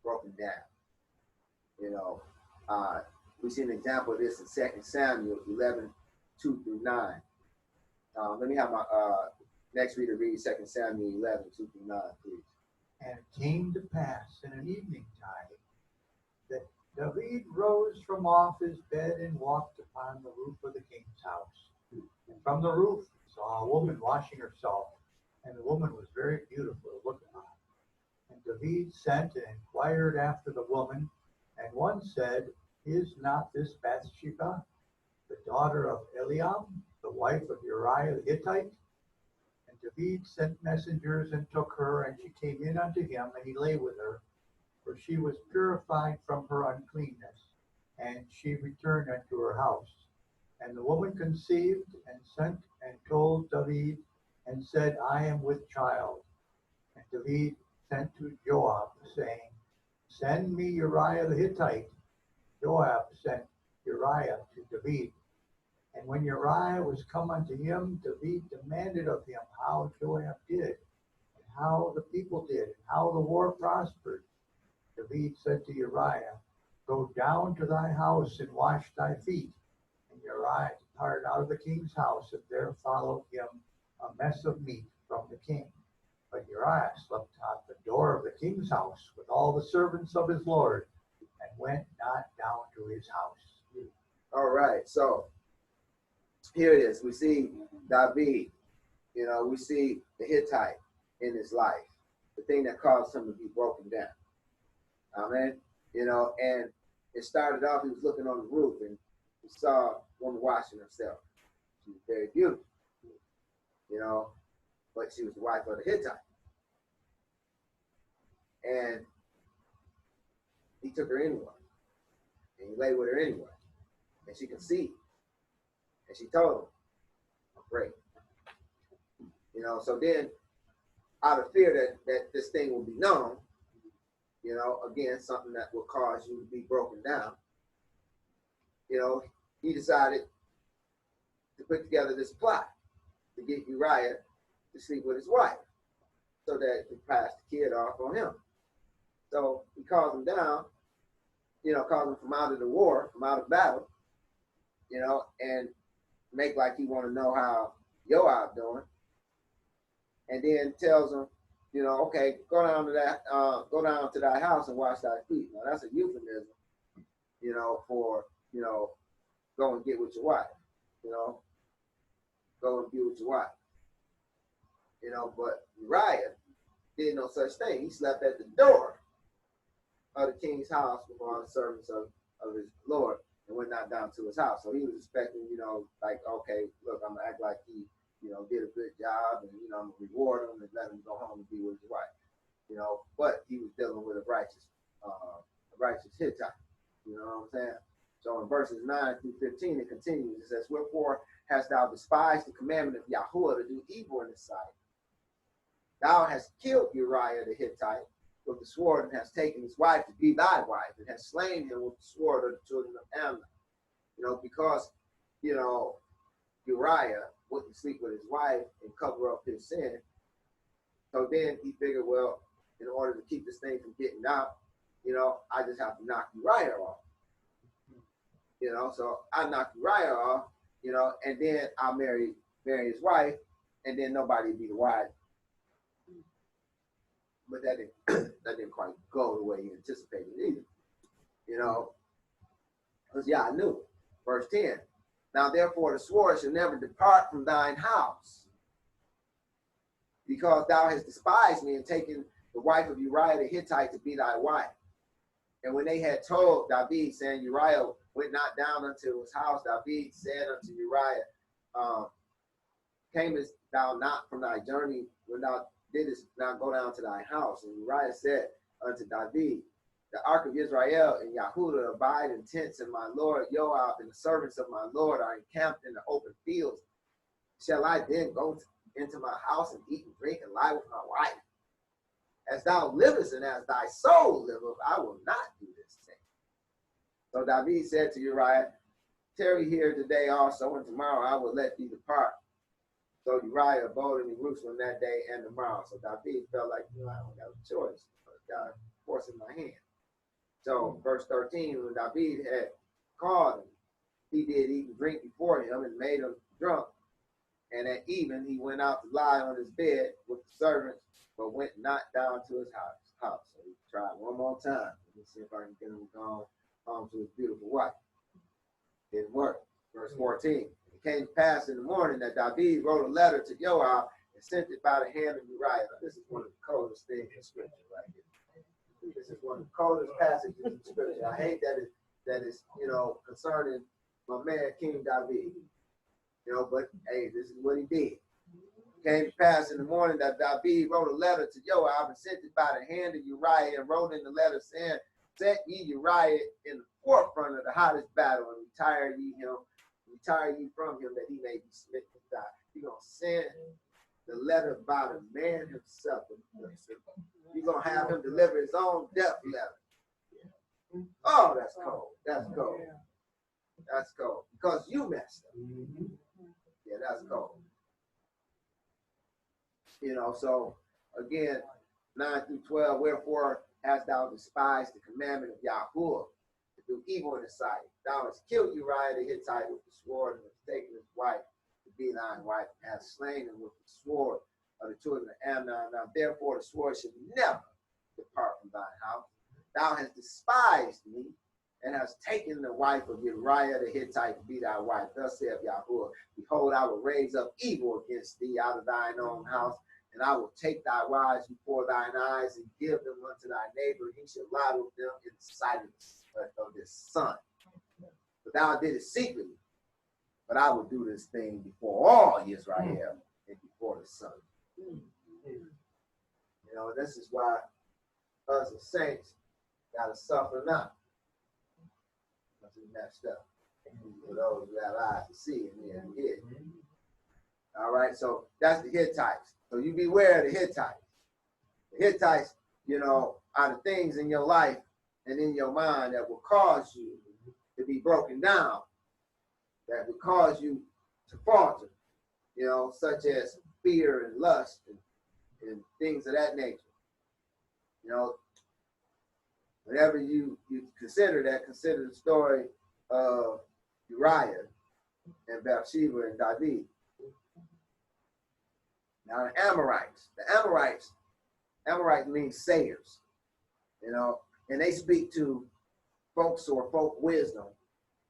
broken down. We see an example of this in 2 Samuel 11:2-9. Let me have my next reader read 2 Samuel 11:2-9, please. And it came to pass in an evening tide that David rose from off his bed and walked upon the roof of the king's house. And from the roof he saw a woman washing herself, and the woman was very beautiful to look upon. And David sent and inquired after the woman, and one said, "Is not this Bathsheba, the daughter of Eliam, the wife of Uriah the Hittite?" And David sent messengers and took her, and she came in unto him, and he lay with her, for she was purified from her uncleanness, and she returned unto her house. And the woman conceived and sent and told David, and said, "I am with child." And David sent to Joab, saying, "Send me Uriah the Hittite." Joab sent Uriah to David. And when Uriah was come unto him, David demanded of him how Joab did, and how the people did, and how the war prospered. David said to Uriah, "Go down to thy house and wash thy feet." And Uriah departed out of the king's house, and there followed him a mess of meat from the king. But Uriah slept at the door of the king's house with all the servants of his lord, and went not down to his house. All right, so here it is. We see David, we see the Hittite in his life, the thing that caused him to be broken down. Amen. And it started off, he was looking on the roof and he saw a woman washing herself. She was very beautiful, but she was the wife of the Hittite. And he took her anyway. And he lay with her anyway. And she conceived. And she told him, I'm great. So then, out of fear that this thing will be known, again, something that will cause you to be broken down, he decided to put together this plot to get Uriah to sleep with his wife so that he could pass the kid off on him. So he calls him down, calls him from out of the war, from out of battle, and make like he want to know how Joab doing, and then tells him, okay, go down to thy house and wash thy feet. Now that's a euphemism, for go and get with your wife, go and be with your wife, But Uriah did no such thing. He slept at the door of the king's house with all the servants of his lord, and went not down to his house. So he was expecting, like, okay, look, I'm gonna act like he, did a good job, and I'm gonna reward him and let him go home and be with his wife, But he was dealing with a righteous Hittite. You know what I'm saying? So in verses 9 through 15, it continues. It says, "Wherefore hast thou despised the commandment of Yahuwah to do evil in his sight? Thou hast killed Uriah the Hittite with the sword, and hast taken his wife to be thy wife, and hast slain him with the sword of the children of Ammon." Because Uriah wouldn't sleep with his wife and cover up his sin. So then he figured, well, in order to keep this thing from getting out, I just have to knock Uriah off. So I knock Uriah off, and then I'll marry his wife, and then nobody would be the wife. But that didn't quite go the way he anticipated either. Because I knew it. Verse 10. "Now therefore the sword shall never depart from thine house, because thou hast despised me and taken the wife of Uriah the Hittite to be thy wife." And when they had told David, saying, Uriah went not down unto his house, David said unto Uriah, "Camest thou not from thy journey when thou didst not go down to thy house?" And Uriah said unto David, "The ark of Israel and Yahudah abide in tents, and my lord Joab and the servants of my lord are encamped in the open fields. Shall I then go into my house and eat and drink and lie with my wife? As thou livest and as thy soul liveth, I will not do this thing." So David said to Uriah, "Tarry here today also, and tomorrow I will let thee depart." So Uriah abode in Jerusalem that day and tomorrow. So David felt like, I don't have a choice. God forcing my hand. So verse 13, when David had called him, he did eat and drink before him and made him drunk. And at even he went out to lie on his bed with the servants, but went not down to his house. So he tried one more time. Let me see if I can get him gone home to his beautiful wife. Didn't work. Verse 14. "It came to pass in the morning that David wrote a letter to Joab and sent it by the hand of Uriah." Now, this is one of the coldest things in Scripture right here. This is one of the coldest passages in Scripture. I hate that it's concerning my man King David. But hey, this is what he did. "It came to pass in the morning that David wrote a letter to Joab and sent it by the hand of Uriah, and wrote in the letter saying, Set ye Uriah in the forefront of the hottest battle, and retire ye from him, that he may be smitten and die." You're going to send the letter by the man himself. You're going to have him deliver his own death letter. Oh, that's cold. That's cold. That's cold. Because you messed up. Yeah, that's cold. So again, 9 through 12, "Wherefore hast thou despised the commandment of Yahuwah to to do evil in his sight. Thou hast killed Uriah the Hittite with the sword, and hast taken his wife to be thine wife, and hast slain him with the sword of the children of Ammon. Now therefore the sword should never depart from thine house. Thou hast despised me, and hast taken the wife of Uriah the Hittite to be thy wife. Thus saith Yahuwah, behold, I will raise up evil against thee out of thine own house, and I will take thy wives before thine eyes, and give them unto thy neighbor, and he shall lie with them in the sight of this son. But thou did it secretly, but I will do this thing before all Israel and before the sun. You know, this is why us as saints gotta suffer not. Because we messed up. For those who have eyes to see and ears to hear. All right, so that's the Hittites. So you beware of the Hittites. The Hittites, you know, are the things in your life and in your mind that will cause you to be broken down, that will cause you to falter, you know, such as fear and lust and things of that nature. You know, whenever you consider that, consider the story of Uriah and Bathsheba and David. Now the Amorites means sayers, you know, and they speak to folks or folk wisdom,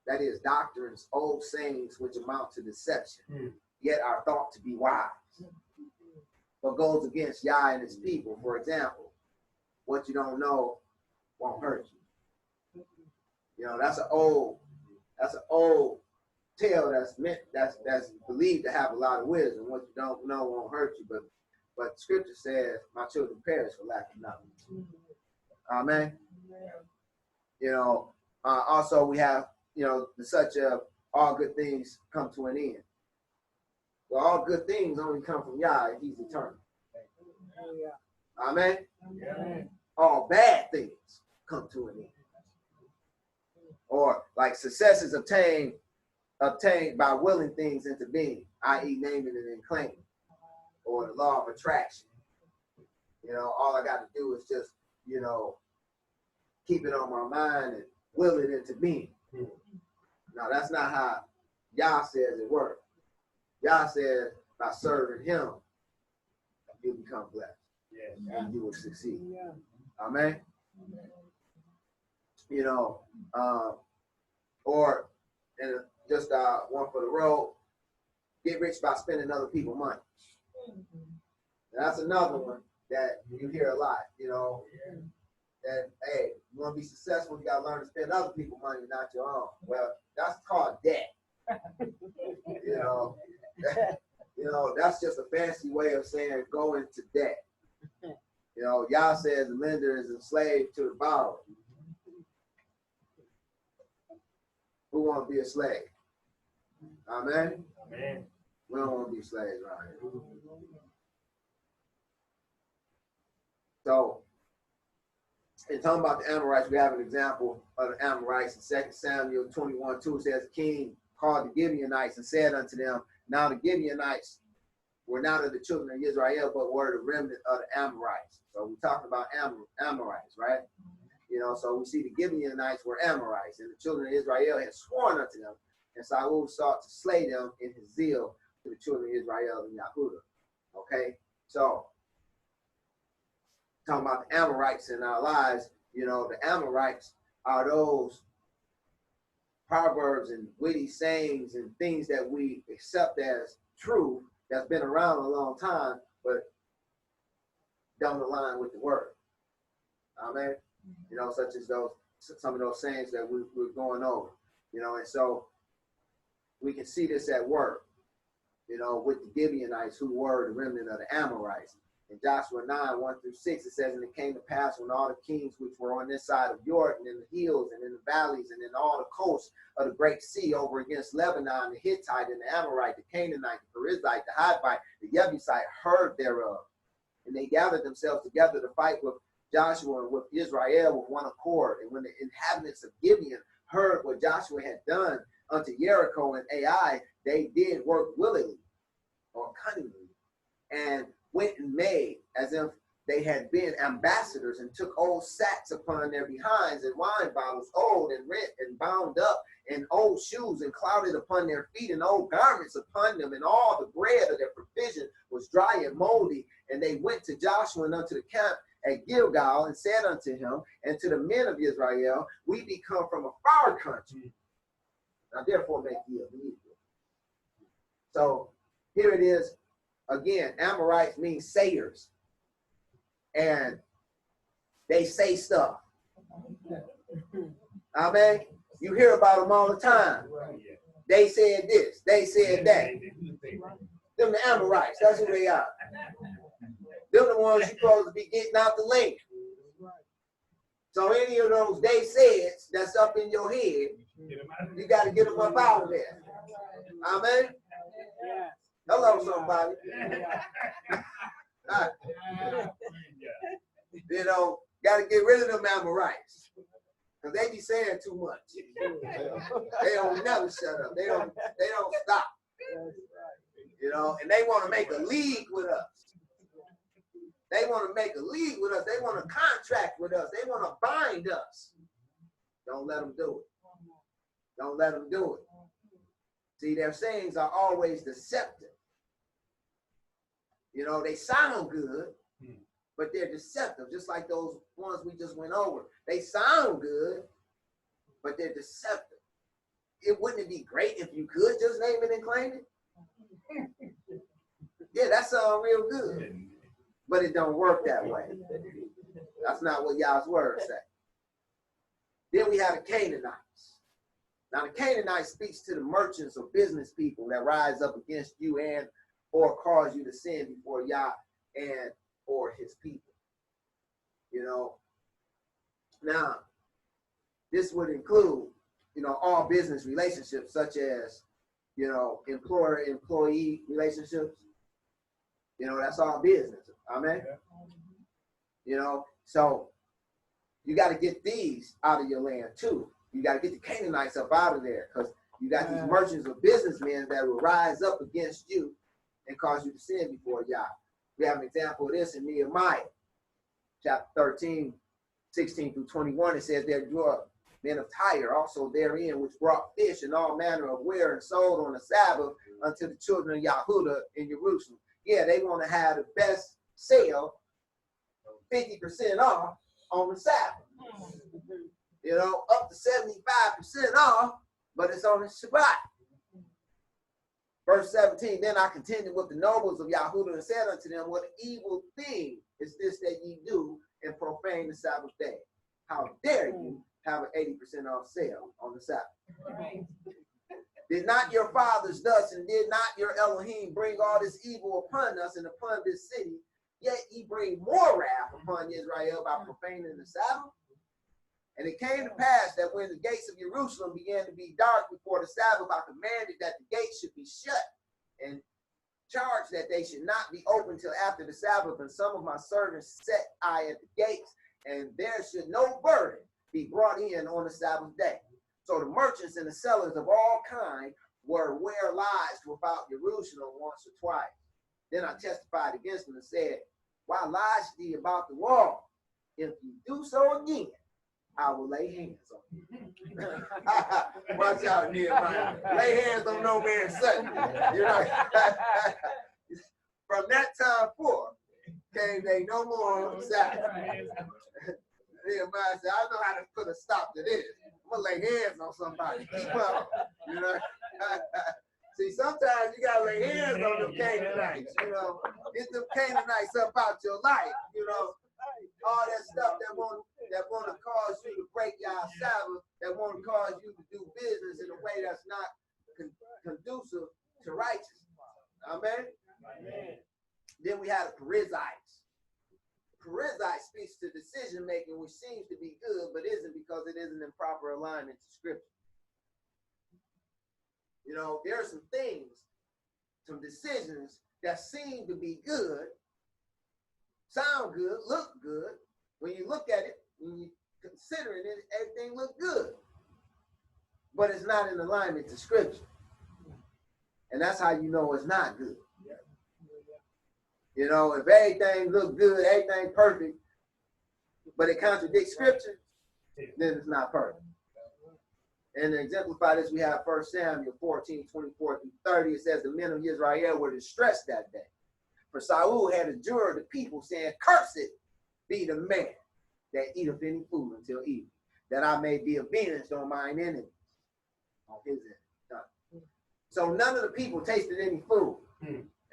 that is doctrines, old sayings which amount to deception, yet are thought to be wise, but goes against Yah and his people. For example, what you don't know won't hurt you. You know, that's an old tale that's believed to have a lot of wisdom. What you don't know won't hurt you, but scripture says, my children perish for lack of knowledge. Amen. You know, also we have, you know, such all good things come to an end. Well, all good things only come from Yah, and he's eternal. Amen. All bad things come to an end. Or like success is obtained by willing things into being, i.e. naming and then claiming, or the law of attraction. You know, all I got to do is just, you know, keep it on my mind and will it into being. Now, that's not how Yah says it works. Yah says by serving him, you'll become blessed. And you will succeed. Amen. You know, or and just one for the road, get rich by spending other people's money. And that's another one that you hear a lot, you know. And hey, you want to be successful, you got to learn to spend other people's money, not your own. Well, that's called debt. You know, you know, that's just a fancy way of saying go into debt. You know, Yah says the lender is enslaved to the borrower. Who want to be a slave? Amen? Amen. We don't want to be slaves around here. So, in talking about the Amorites, we have an example of the Amorites in 2 Samuel 21:2. It says, the king called the Gibeonites and said unto them, now the Gibeonites were not of the children of Israel, but were the remnant of the Amorites. So we're talking about Amorites, right? You know, so we see the Gibeonites were Amorites, and the children of Israel had sworn unto them, and Saul sought to slay them in his zeal to the children of Israel and Yahudah. Okay, so talking about the Amorites in our lives, you know, the Amorites are those proverbs and witty sayings and things that we accept as true that's been around a long time, but don't align with the word. Amen. You know, such as some of those sayings that we're going over, you know, and so we can see this at work, you know, with the Gibeonites who were the remnant of the Amorites. In Joshua 9:1-6, it says, and it came to pass when all the kings which were on this side of Jordan, in the hills and in the valleys and in all the coasts of the great sea over against Lebanon, the Hittite and the Amorite, the Canaanite, the Perrizite, the Hivite, the Jebusite, heard thereof. And they gathered themselves together to fight with Joshua and with Israel with one accord. And when the inhabitants of Gibeon heard what Joshua had done unto Jericho and Ai, they did work willingly or cunningly, and went and made as if they had been ambassadors and took old sacks upon their behinds and wine bottles, old and rent and bound up, and old shoes and clouded upon their feet, and old garments upon them, and all the bread of their provision was dry and moldy. And they went to Joshua and unto the camp at Gilgal, and said unto him and to the men of Israel, we be come from a far country. Now therefore make ye a league. So here it is again. Amorites mean sayers, and they say stuff. Amen. You hear about them all the time. They said this, they said that. Them the Amorites, that's who they are. Them the ones you're supposed to be getting out the link. So any of those they said that's up in your head, you got to get them up out of there. Amen. Hello, somebody. You know, got to get rid of them Amorites, because they be saying too much. They don't never shut up. They don't stop. You know, and they want to make a league with us. They want to make a league with us. They want to contract with us. They want to bind us. Don't let them do it. Don't let them do it. See, their sayings are always deceptive. You know, they sound good, but they're deceptive, just like those ones we just went over. They sound good, but they're deceptive. Wouldn't it be great if you could just name it and claim it? Yeah, that sounds real good, but it don't work that way. That's not what y'all's words say. Then we have the Canaanites. Now the Canaanites speaks to the merchants or business people that rise up against you and or cause you to sin before Yah and or his people. You know, now this would include, you know, all business relationships such as, you know, employer-employee relationships. You know, that's all business. Amen. You know, so you got to get these out of your land too. You got to get the Canaanites up out of there, because you got these merchants or businessmen that will rise up against you and cause you to sin before Yah. We have an example of this in Nehemiah, chapter 13, 16 through 21. It says, there dwelt men of Tyre also therein, which brought fish and all manner of ware and sold on the Sabbath unto the children of Yahudah in Jerusalem. Yeah, they want to have the best sale, 50% off on the Sabbath. You know, up to 75% off, but it's on the Shabbat. Verse 17, then I continued with the nobles of Yahudah and said unto them, what evil thing is this that ye do and profane the Sabbath day? How dare you have an 80% off sale on the Sabbath? Did not your fathers thus, and did not your Elohim bring all this evil upon us and upon this city? Yet ye bring more wrath upon Israel by profaning the Sabbath? And it came to pass that when the gates of Jerusalem began to be dark before the Sabbath, I commanded that the gates should be shut and charged that they should not be opened till after the Sabbath. And some of my servants set I at the gates, and there should no burden be brought in on the Sabbath day. So the merchants and the sellers of all kind were where lies without Jerusalem once or twice. Then I testified against them and said, why lies ye about the wall? If you do so again, I will lay hands on you. Watch out, Nehemiah. Lay hands on no man suddenly. You know? From that time forth, came they no more on the Sabbath. Nehemiah said, I know how to put a stop to this. I'm going to lay hands on somebody. You know? See, sometimes you got to lay hands on them Canaanites, you know. Get them Canaanites up out your life, you know. All that stuff that want to cause you to break your Sabbath, that want to cause you to do business in a way that's not conducive to righteousness. Amen? Amen. Then we have the Perrizites. Perrizites speaks to decision making, which seems to be good, but isn't, because it isn't in proper alignment to Scripture. You know, there are some things, some decisions that seem to be good, sound good, look good. When you look at it, when you consider it, everything looks good. But it's not in alignment to Scripture. And that's how you know it's not good. You know, if everything look good, everything perfect, but it contradicts scripture, then it's not perfect. And to exemplify this, we have 1 Samuel 14:24-30. It says the men of Israel were distressed that day. For Saul had adjured the people, saying, "Cursed be the man that eateth any food until evening, that I may be avenged on mine enemies." On his enemy. So none of the people tasted any food.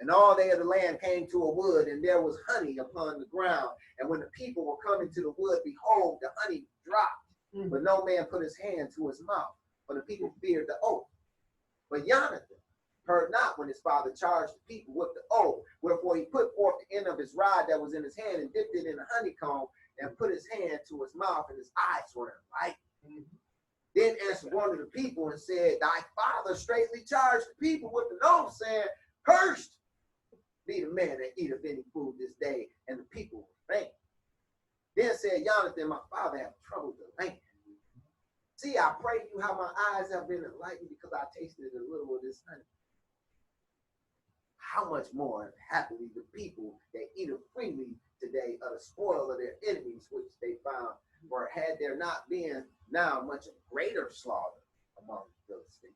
And all they of the land came to a wood, and there was honey upon the ground. And when the people were coming to the wood, behold, the honey dropped. But no man put his hand to his mouth, for the people feared the oath. But Jonathan heard not when his father charged the people with the oath. Wherefore he put forth the end of his rod that was in his hand, and dipped it in a honeycomb, and put his hand to his mouth, and his eyes were enlightened. Then answered one of the people and said, "Thy father straightly charged the people with an oath, saying, Cursed be the man that eateth any food this day." And the people were faint. Then said Jonathan, "My father hath troubled the land. See, I pray you how my eyes have been enlightened, because I tasted a little of this honey. How much more happily the people that eat freely today of the spoil of their enemies, which they found, for had there not been now much greater slaughter among the Philistines."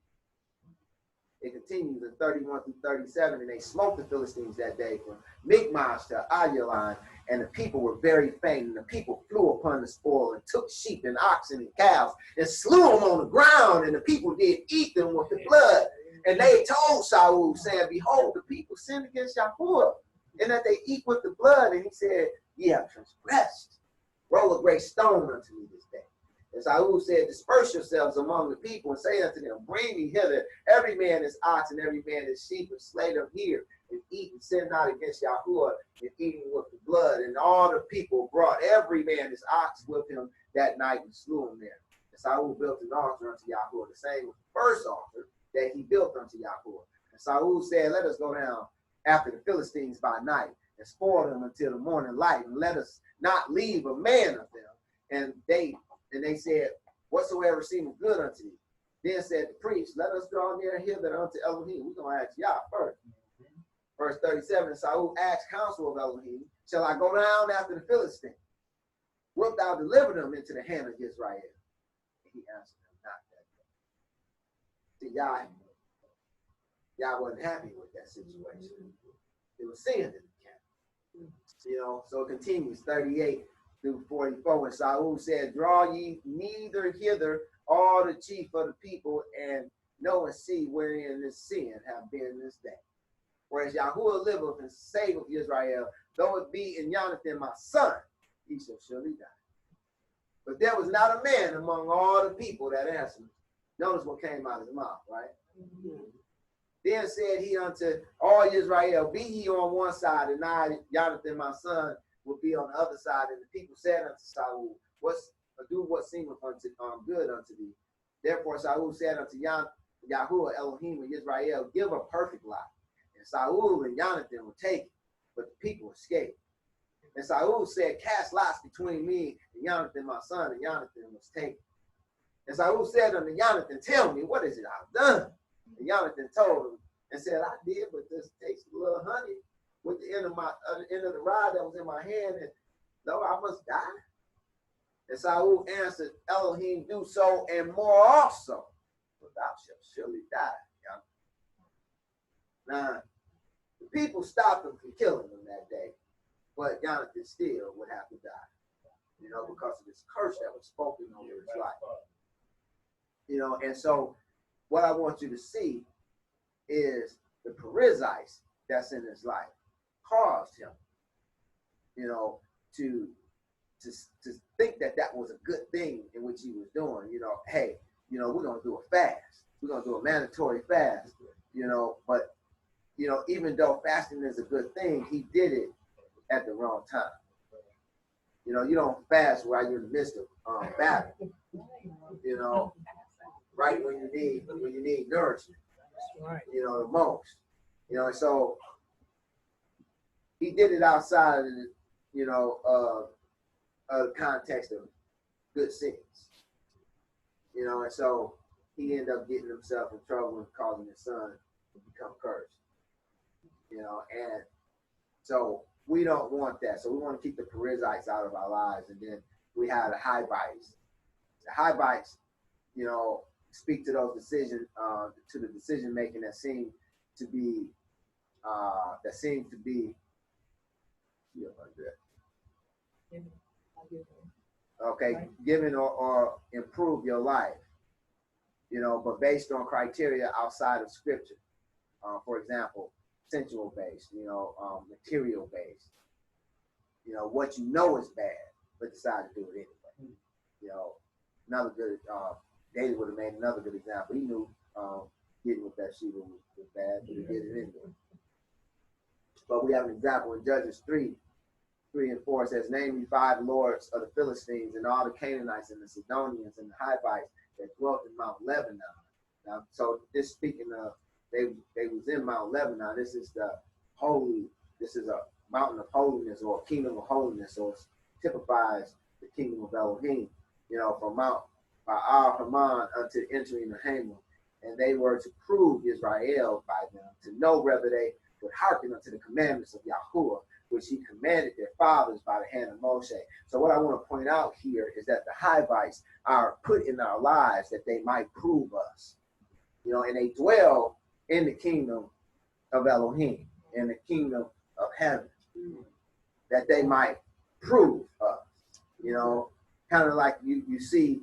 It continues in 31-37, and they smote the Philistines that day from Michmash to Ayalon, and the people were very faint, and the people flew upon the spoil, and took sheep and oxen and cows, and slew them on the ground, and the people did eat them with the blood. And they told Saul, saying, "Behold, the people sinned against Yahuwah, and that they eat with the blood." And he said, "Ye have transgressed. Roll a great stone unto me this day." And Saul said, "Disperse yourselves among the people, and say unto them, Bring me hither every man his ox and every man his sheep, and slay them here, and eat, and sin not against Yahuwah in eating with the blood." And all the people brought every man his ox with him that night, and slew him there. And Saul built an altar unto Yahuwah, the same with the first altar that he built unto Yahuwah. And Saul said, "Let us go down after the Philistines by night, and spoil them until the morning light, and let us not leave a man of them." And they said, "Whatsoever seemeth good unto thee." Then said the priest, "Let us draw near hither unto Elohim." We're going to ask Yah first. Verse 37, Saul asked counsel of Elohim, "Shall I go down after the Philistines? Wilt thou deliver them into the hand of Israel?" And he answered him not that day. See, Yah wasn't happy with that situation. It was sin in the camp. You know, so it continues, 38-44. And Saul said, "Draw ye neither hither all the chief of the people, and know and see wherein this sin have been this day. Whereas Yahuwah liveth and saveth Israel, though it be in Jonathan my son, he shall surely die." But there was not a man among all the people that answered. Notice what came out of his mouth, right? Then said he unto all Israel, "Be ye on one side, and I, Jonathan my son, will be on the other side." And the people said unto Saul, "Do what seemeth unto good unto thee." Therefore Saul said unto Yahuwah Elohim of Israel, "Give a perfect lot." And Saul and Jonathan were taken, but the people escaped. And Saul said, "Cast lots between me and Jonathan my son," and Jonathan was taken. And Saul said unto Jonathan, "Tell me, what is it I've done?" And Jonathan told him and said, "I did but just taste a little honey with the end of the rod that was in my hand, and lo, I must die." And Saul answered, "Elohim do so and more also, but thou shalt surely die." Now, the people stopped him from killing him that day, but Jonathan still would have to die, you know, because of this curse that was spoken over his life. You know, and so what I want you to see is the Perrizites that's in his life caused him, you know, to think that that was a good thing in which he was doing. You know, hey, you know, we're going to do a fast. We're going to do a mandatory fast, you know, but, you know, even though fasting is a good thing, he did it at the wrong time. You know, you don't fast while you're in the midst of battle, you know, right when you need nourishment, you know, the most, you know, and so he did it outside of the, you know, the context of good sins, you know, and so he ended up getting himself in trouble and causing his son to become cursed, you know, and So we don't want that. So we want to keep the Perrizites out of our lives. And then we have the Hivites. The Hivites, you know, speak to those decisions, to the decision making that seem to be, yeah, like that. Okay, given or improve your life, you know, but based on criteria outside of scripture. For example, sensual based, you know, material based, you know, what you know is bad, but decide to do it anyway. You know, another good, David would have made another good example. He knew getting with Bathsheba was bad, but he did it anyway. But we have an example in Judges 3:3-4. It says, name me 5 lords of the Philistines and all the Canaanites and the Sidonians and the Hivites that dwelt in Mount Lebanon. Now, so this speaking of, they was in Mount Lebanon. This is a mountain of holiness or a kingdom of holiness, so it typifies the kingdom of Elohim, you know, from Mount Baal Hermon unto entering the Haman. And they were to prove Israel by them, to know whether they would hearken unto the commandments of Yahuwah, which he commanded their fathers by the hand of Moshe. So what I want to point out here is that the Hivites are put in our lives that they might prove us, you know, and they dwell in the kingdom of Elohim, in the kingdom of heaven, that they might prove us, you know, kind of like you see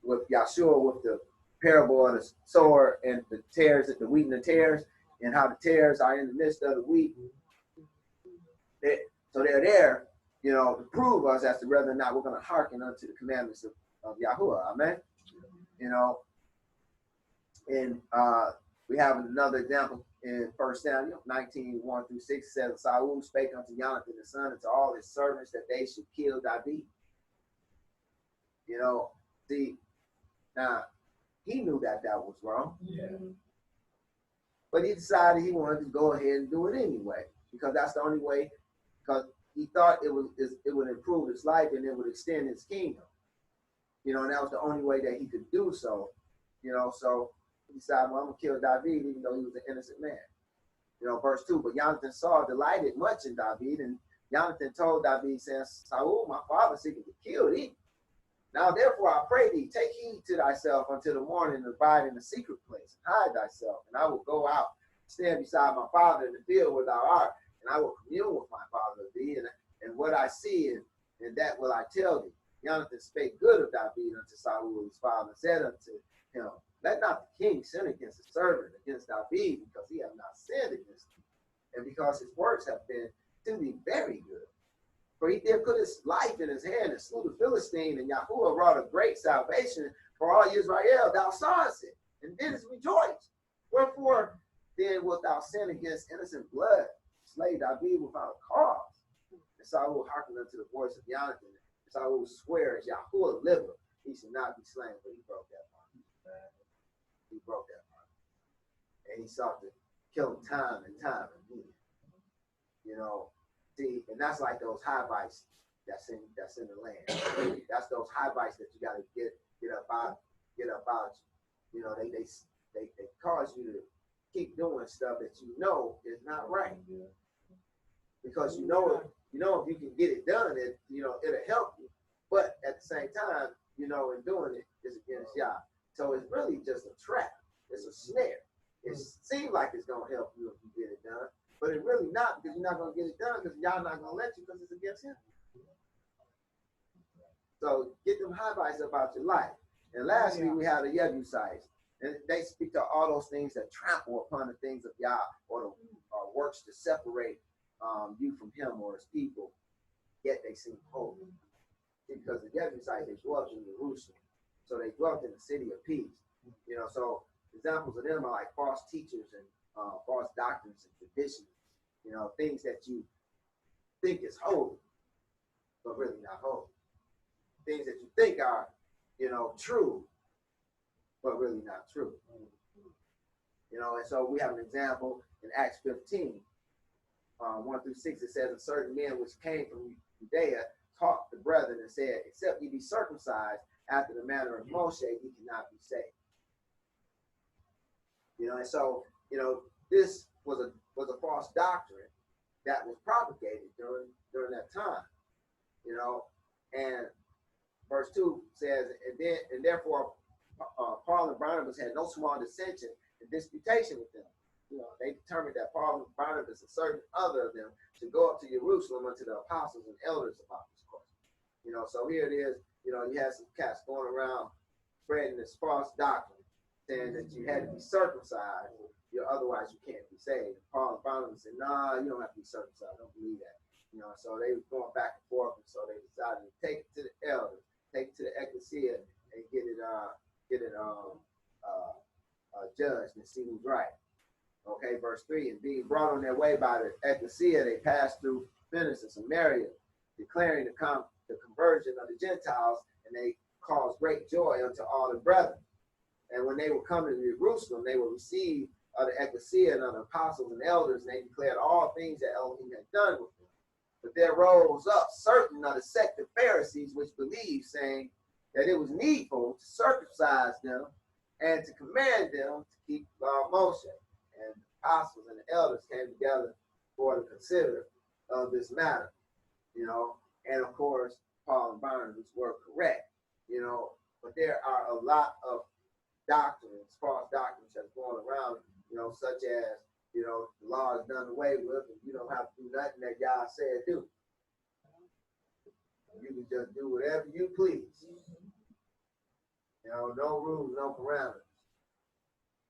with Yahshua with the parable of the sower and the tares, the wheat and the tares, and how the tares are in the midst of the wheat. So they're there, you know, to prove us as to whether or not we're going to hearken unto the commandments of Yahuwah. Amen. You know, and we have another example in 1 Samuel 19:1-6. It says, Saul spake unto Jonathan the son and to all his servants that they should kill David. You know, see, now he knew that was wrong. Yeah. But he decided he wanted to go ahead and do it anyway, because that's the only way, because he thought it would improve his life and it would extend his kingdom. You know, and that was the only way that he could do so. You know, so he decided, well, I'm going to kill David, even though he was an innocent man. You know, verse 2, but Jonathan Saul delighted much in David, and Jonathan told David, saying, Saul, my father seeking to kill thee. Now, therefore, I pray thee, take heed to thyself until the morning and abide in the secret place, and hide thyself, and I will go out, stand beside my father in the field where thou art, and I will commune with my father of thee, and what I see, and that will I tell thee. Jonathan spake good of David unto Saul his father, and said unto him, let not the king sin against his servant, against David, because he hath not sinned against thee, and because his works have been to thee very good. For he did put his life in his hand and slew the Philistine, and Yahuwah wrought a great salvation for all Israel. Thou sawest it, and didst rejoice. Wherefore then wilt thou sin against innocent blood, slay David without a cause? And Saul hearkened unto the voice of Jonathan. And Saul swear, as Yahuwah liveth, he should not be slain. But he broke that bond. He broke that bond. And he sought to kill him time and time again. You know, see, and that's like those Hivites that's in the land. That's those Hivites that you got to get up out you. You know, they cause you to keep doing stuff that you know is not right, because you know if you can get it done, it'll help you. But at the same time, you know, in doing it is against Yah. So it's really just a trap. It's a snare. It seems like it's gonna help you if you get it done. But it's really not, because you're not going to get it done, because y'all not going to let you, because it's against him. So get them Hivites about your life. And lastly, we have the Jebusites. And they speak to all those things that trample upon the things of Yah, or works to separate you from him or his people, yet they seem holy. Because the Jebusites, they dwelt in Jerusalem. So they dwelt in the city of peace. You know, so examples of them are like false teachers and false doctrines and traditions, you know, things that you think is holy, but really not holy. Things that you think are, you know, true, but really not true. You know, and so we have an example in Acts 15, 1-6. It says, a certain man which came from Judea taught the brethren and said, except ye be circumcised after the manner of Moshe, ye cannot be saved. You know, and so, you know, this was a false doctrine that was propagated during that time, you know. And verse 2 says, and therefore Paul and Barnabas had no small dissension and disputation with them. You know, they determined that Paul and Barnabas and certain other of them should go up to Jerusalem unto the apostles and elders about this question. You know, so here it is, you know, you have some cats going around spreading this false doctrine, saying that you had to be circumcised, otherwise you can't be saved. Paul and Barnabas said, nah, you don't have to be circumcised. I don't believe that. You know, so they were going back and forth, and so they decided to take it to the elders, take it to the ecclesia, and get it judged and see who's right. Okay, verse 3, and being brought on their way by the ecclesia, they passed through Phoenicia and Samaria, declaring the conversion of the Gentiles, and they caused great joy unto all the brethren. And when they were coming to Jerusalem, they were received of the ecclesia and of the apostles and elders, and they declared all things that Elohim had done with them. But there rose up certain of the sect of Pharisees which believed, saying that it was needful to circumcise them and to command them to keep the law of Moshe. And the apostles and the elders came together for to consider of this matter, you know. And of course, Paul and Barnabas were correct, you know. But there are a lot of doctrines, false doctrines that's going around, you know, such as, you know, the law is done away with and you don't have to do nothing that God said do. You can just do whatever you please. You know, no rules, no parameters.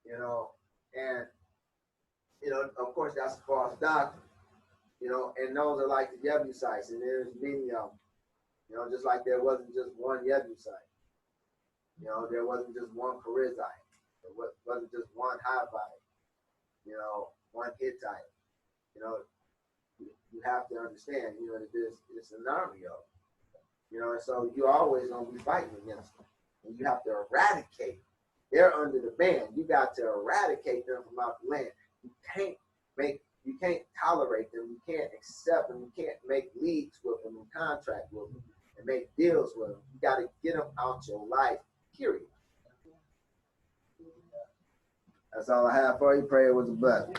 You know, and, you know, of course, that's a false doctrine. You know, and those are like the Jebusites, and there's many of them. You know, just like there wasn't just one Jebusite. You know, there wasn't just one Perrizite. There wasn't just one Hivite. You know, one Hittite. You know, you have to understand, you know, that it's an army of them. You know, and so you're always going to be fighting against them. And you have to eradicate. They're under the ban. You got to eradicate them from out the land. You can't tolerate them. You can't accept them. You can't make leagues with them and contract with them and make deals with them. You got to get them out your life, period. That's all I have for you. Pray it was a blessing.